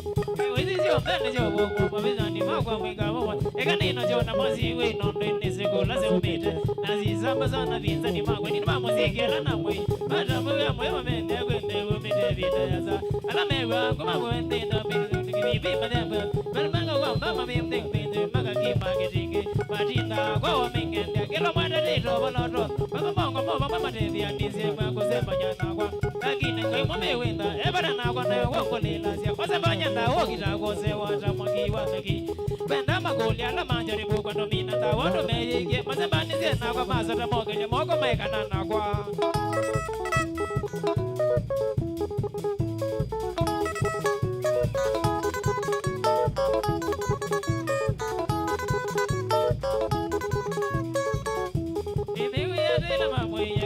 Mbele jo bongo mabizani makwa mwika mwa Eka nino jo na maziwe nondo inisiko lase umite Nazizamba sana vinzani makwa Nini mamuziki ala na mwe Mata mga mwe wamende kwende umite vita yaza Ala mewa kuma kwende na bibi mademba Malmanga kwa mama mimde kwende Maka kima kitiki Matinda kwa wamingende Kilo mwada dito waloto Maka mongo mwa mama tevi Anise kwa kusema nyana kwa Lakini kwa mwame wenda Ebara na kwa na wako lilazia Kusema nyanda wakita kose wata mwaki wataki Benda magoli ala manjaribu kwa nomina Ta wando meyike Masembani zena kwa masata mokenye Moko meka nana kwa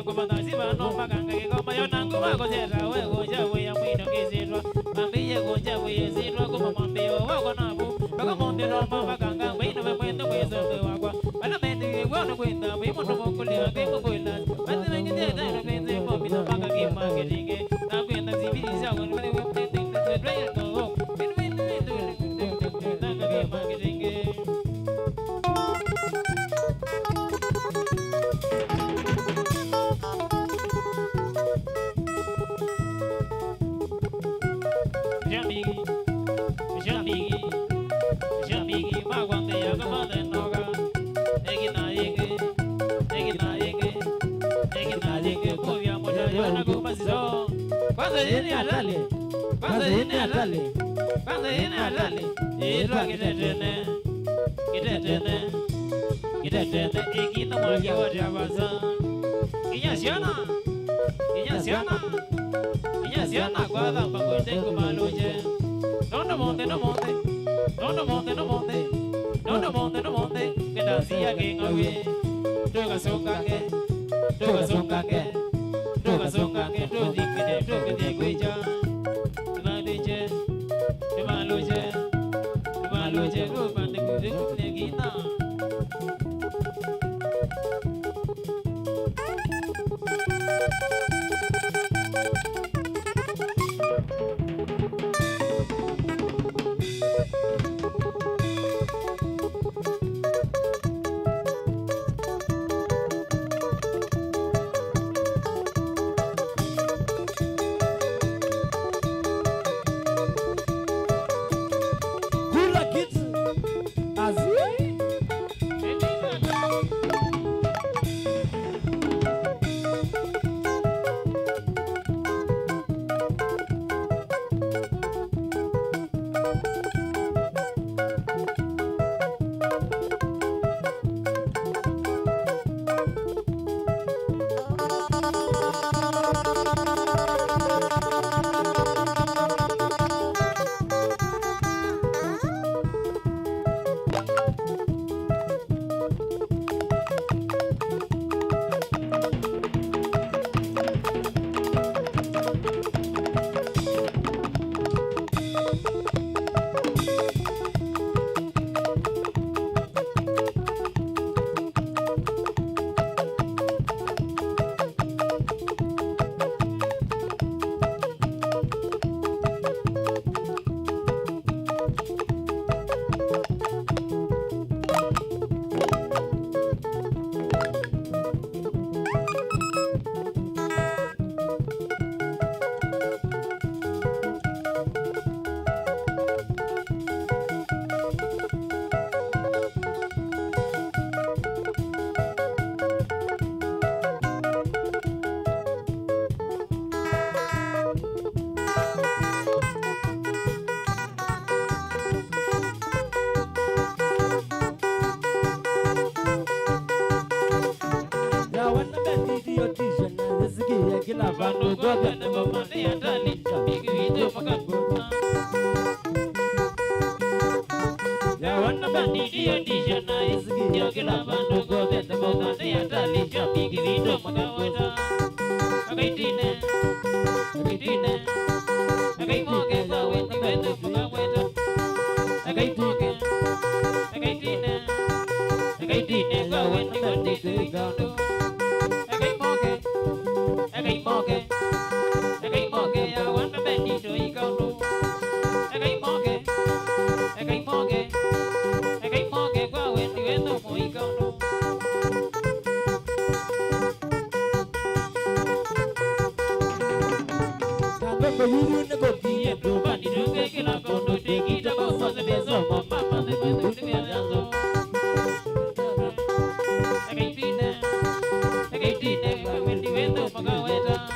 Maganga kigoma yonangu magozera we goja we ya mwino kizitwa Mambiye goja we yezitwa kuma mambiyo wako nabu Baka mondelo maganga wino we mwendo wezo wakwa Bala mendi wana kwenda we mono mokuli wa kemo kwenda Bati na ngide tayo penze mobi na baka kima kitinge Na kwenda zibili za wani wani wani kwanza yini atali kwanza yini atali kwanza yini atali itwa kitetene kitetene kitetene ikina mwaki wa jabaza inyasiana inyasiana inyasiana kwa dhamba kwende kumaluje nondo monte no monte nondo monte no monte nondo monte no monte kedasia kengawe toga songake toga songake toga songake to dikine to kete kuja tumaluje tumaluje tumaluje ko pande kuje kune gina kila vandu gobe na mama ni atali bigi video pakagona ya wana bandi dio dijana isigi ya kila vandu gobe na mama ni atali bigi video pakagona akaitine akaitine akaimoke kwa wendi wendi pakagona akaitoke akaitine akaitine kwa wendi wendi pakagona Agaimoke, I want to bend it to Ikondo. Agaimoke, go when you end up with Ikondo. Remember, you never be a blue bunny to get a condo, take it about for the days of my mama, the window to be a lazo. Agaitine, when you end up with Magaweta.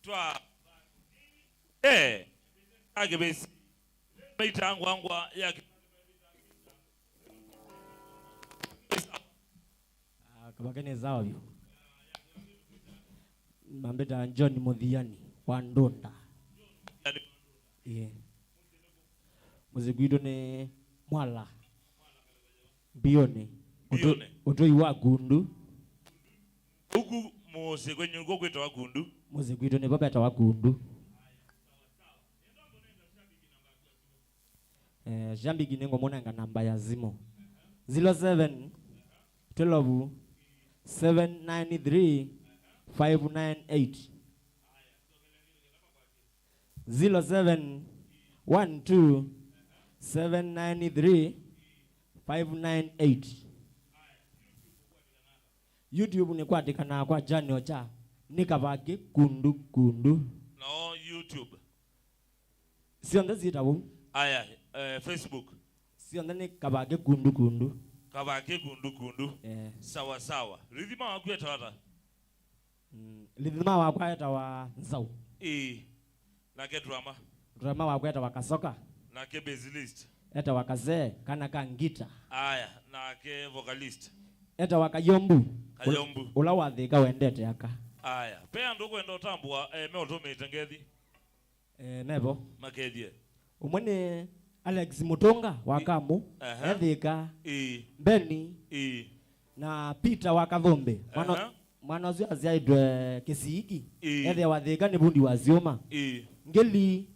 twa agebesi maitangwangwa ya kabagene zao vyo mambeta John Muthiani wa Ndonda muziguido ne mwala bione utoi wa gundu huku muzigwenyu gweta wa gundu muziguido ne babeta wa gundu jambi ginengo monanga namba ya zimo 07 12 793 598 07 12 793 598 YouTube ni kwatikana kwa channel cha nikabage kundu no YouTube sio ndazita wo aya Facebook sio ndani kabage kundu kabage kundu sawa ridhima wakweta wata ridhima wakweta wa nzau na ke drama wakweta wakasoka na ke bassist eta wakaze kana kangita aya na ke vocalist eta wakayombu ula wathika wendete aka aya pe ndo kwenda utambua meotomete ngethi nebo makethie umwene Alex Mutonga wakamu ethika Beni na Peter wakathombe mwana uzio aziaidwe Kisiiki ethe wathika ni bundi wazioma ngeli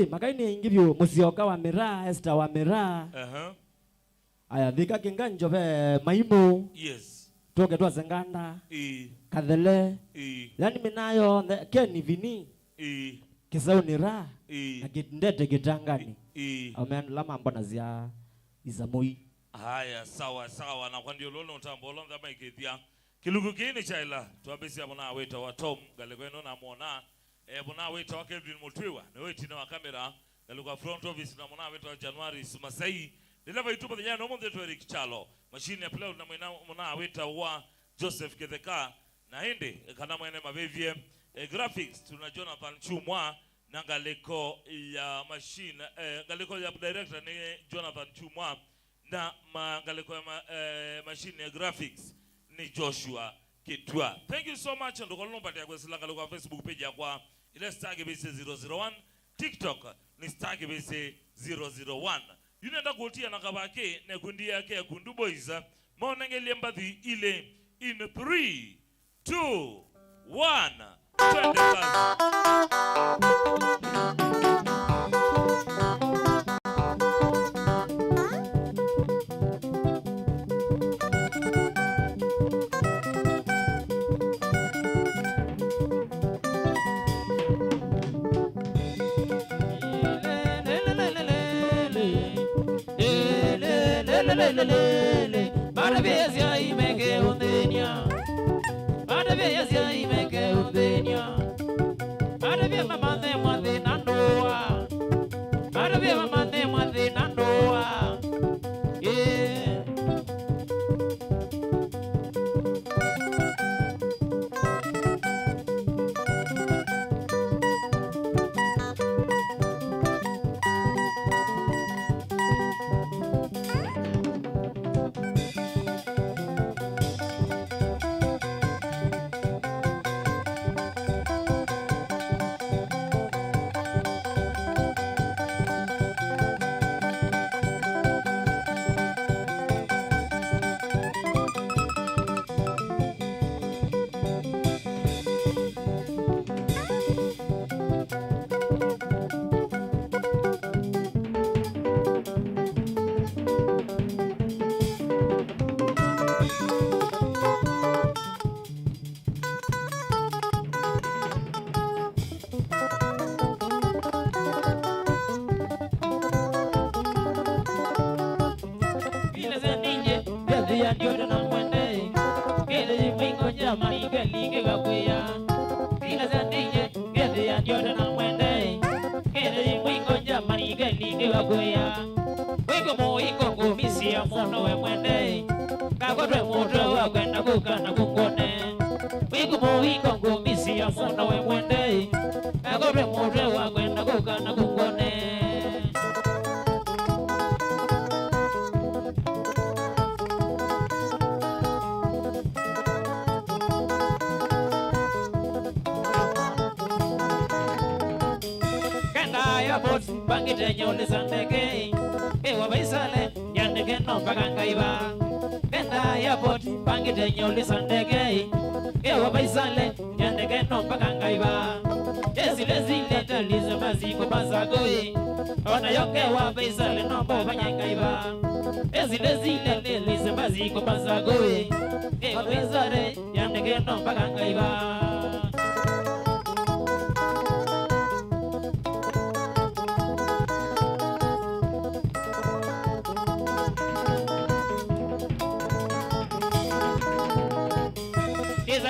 makaini ingivyo Musioka wa Miraa Esther wa Miraa aya thika kinganjo be Maimo toke twa Zenganda Kathele yani minayo Keni Vini Kisauni ra na kitndete kitangani amen lama mbona zia izamoi haya sawa na kwa ndio lolo utambolo ndama ikethia kilugu kini chaila twabesi abona weta wa Tom galekweno na muona bona weta wa Kevin Mutwiwa na weti na kamera galuka front office na muona weta wa January Masai ndileva YouTube the no monde to Eric Chalo machine ya play na muona weta wa Joseph Ketheka na hinde kana mwene mavevie graphics tuna Jonathan Chumwa na galeko ya machine galeko ya director ni Jonathan Chumwa na galeko ya machine ya graphics ni Joshua Kitwa. Thank you so much ndo kolomba ya kwesila galeko Facebook page ya kwa ile StarGBC 001 TikTok ni StarGBC 001 yunenda kutia na kabake na kundi yake ya Kundu Boys maonengelie mbadhi ile in 3 2 1 twende kazi. Barabezia imeke undenia Barabezia imeke undenia Barabezia mamande mwande nandoa Barabezia mamande mwande nandoa Sia mwana we mwende Agobe mwote wa kwenda kukana kungone Kenda ya boti Pangite nyole sandeke Ewa baisale Yandeke no pakangaiba Kenda ya boti Pangite nyole sandeke Ewa baisale Yandeke no pakangaiba Ezile zile taliza maziko mazagoe Ona yoke wa baisale no mbo panyangaiba Ezile zile taliza maziko mazagoe Ewa baisale Yandeke no pakangaiba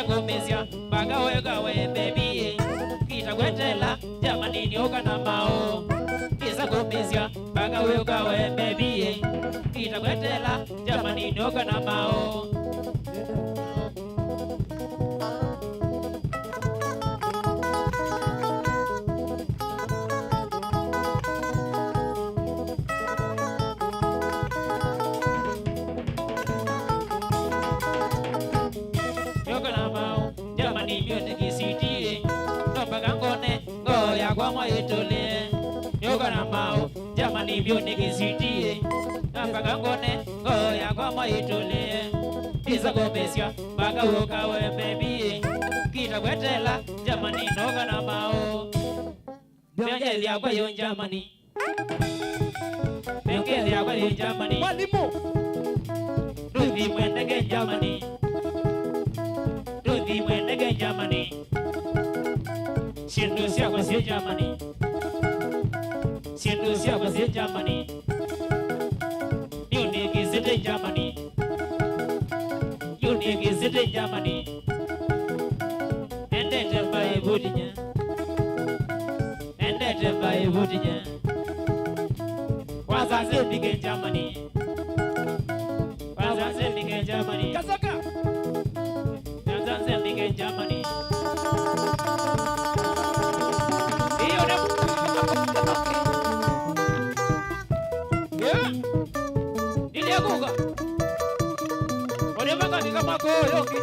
Kumizia baga wega we baby kita kwetela jamani nioka na mao kisa kumizia baga wega we baby kita kwetela jamani nioka na mao Kwa itole yoga na mao jamani vyo nikisitie napaka ngone ngoya kwa itole isa gobesia baka woka we baby kita kwetela jamani noga na mao Bengeli ya kwa yo jamani Bengeli ya kwa yo jamani Mwalimu Ruthi mwendege jamani Ruthi mwendege jamani Siendo sia kwa si jamani Siendo sia kwa si jamani Yunigi zite jamani Yunigi zite jamani Endete mbae budinya Endete mbae budinya Wazaze bige jamani Wazaze bige jamani Kazaka Wazaze bige jamani Niliaguga Odemaka nika mako yoki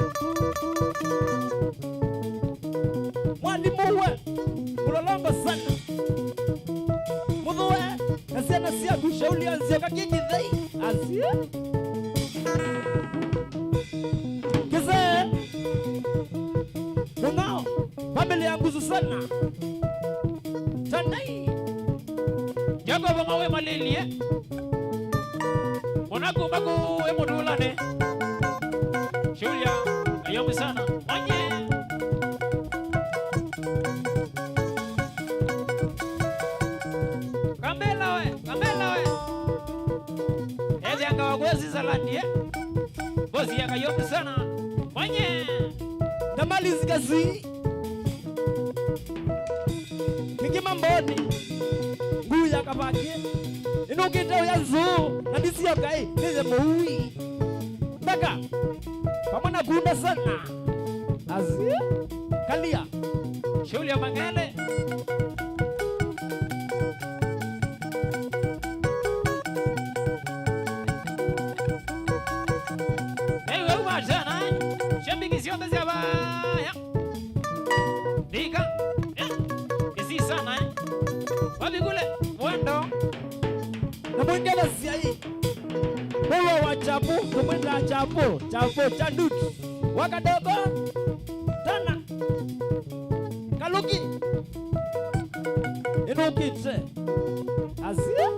Mwalimu we Mulolomba sana Mudhuwe Nasia nasia kushauli anzia kakiki dhei Anzia Kise Mungao Family yanguzu sana Tandai Jago bamawe malilie Monaku baku emudulane Julia ayomi sana Manye Kambela we Ezi anga wagozi zalandi Gozi yaka yomi sana Manye Namali zikazi Nikima mboni Nguya kabaki Inukita uyanzu Nadisi yokai Nize muhui Baka Pamana gunda sana Azia Kalia Julia Mangele Ewe umajana Shembikisio tezi abaya Dika Kisi sana Wabigule Mwendo Na mwingele siai Mwewa wa chapu Kumwenda chapu Chapu chandutu Wakadogo Tana Kaluki Inukite Azia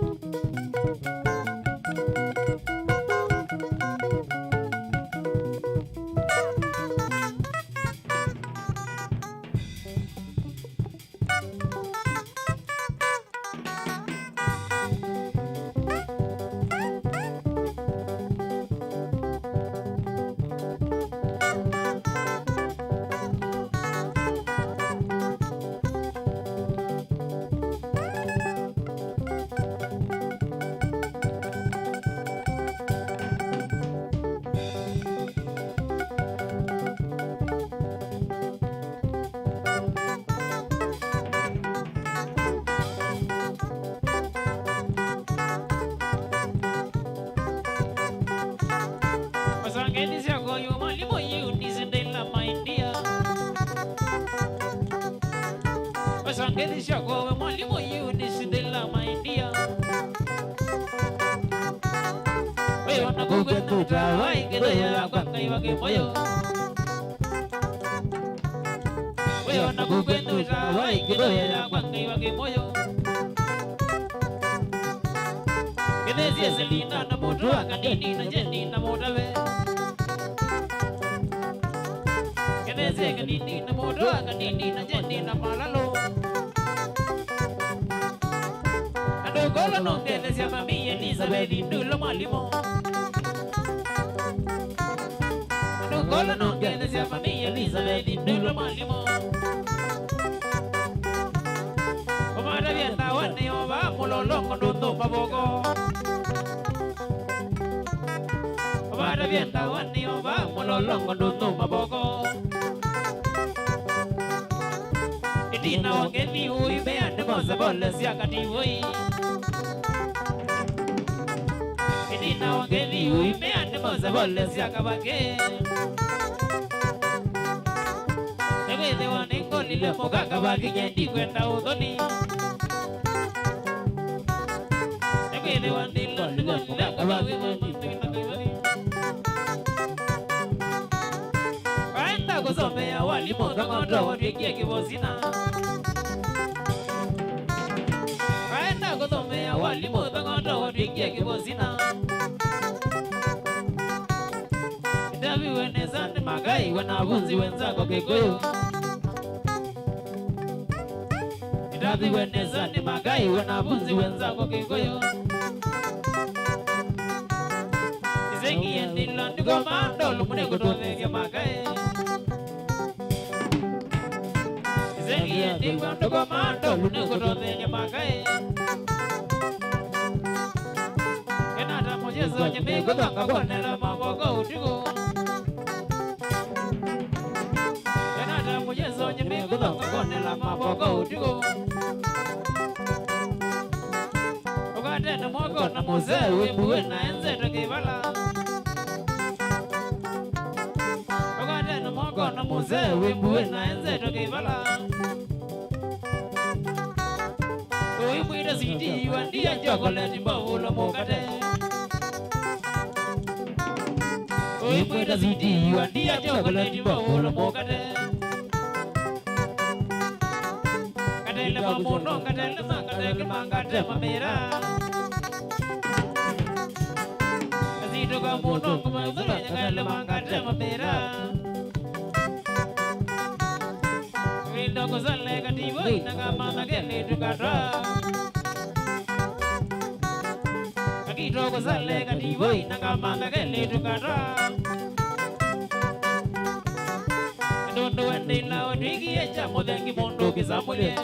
Sangedisha kwa mwalimu Eunice de la Maindia. Wewe wanakukwenda waingezoea kwa kai wake moyo. Wewe wanakukwenda waingezoea kwa kai wake moyo. Kedezi Selina na moto akadini na Jenny na motawe. Kedezi kadini na moto akadini na Jenny na malalo. Adogola no kedezi ya mami Elizabeth ndulo malimo. Adogola no kedezi ya mami Elizabeth ndulo malimo. Omara vienda wane oba mulolongo ndundo mabogo. Omara vienda wane oba mulolongo ndundo mabogo. Idina wangeni ui beande moza bole siakati ui. Idina wangeni ui beande moza bole siakabake. Negede wanengo lile moga kabaki nyendi kwenda udhoni. Negede wanengo lile moga kabaki nyendi kwenda udhoni. Waenda kusomea walimu kangondo watuikie kibosina. Waenda kusomea walimu kangondo watuikie kibosina. Davi wenezani magai wanafunzi wenzako Kikuyu. Davi wenezani magai wanafunzi wenzako Kikuyu. Izengi endilo ndiko mando lumune kutoveke magai. Izengi endilo ndiko mando lumune kutoveke magai. Kenata mojezo nyemeko kanga konela maboko utiku. Kenata mojezo nyemeko kanga konela maboko utiku. Ukatena mwako na muzee wimbuwe na enze takibala. Ukatena mwako na muzee wimbuwe na enze takibala. Uimwida sidi wandia chocolate mbawula mokate. Uimwida sidi wandia chocolate mbawula mokate. Katele mamuno katele makatele makate mamera. Kasito kamuno kumazula katele makate mamera. Windo kusale kativo inakamana kele tukatra. Akito kusale kativo inakamana kele tukatra. Ndondo wende la odigi echa modengi mondo kisamule.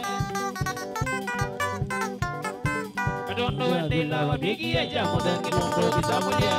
Ndondo wende la odigi echa modengi mondo kisamule.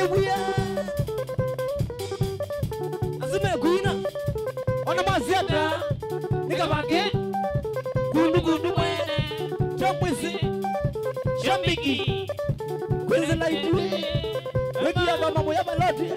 wia azime kuina ona maziata nikabake kundu mwene chomwisi shambiki kwezi laitue wekia kama moya baloti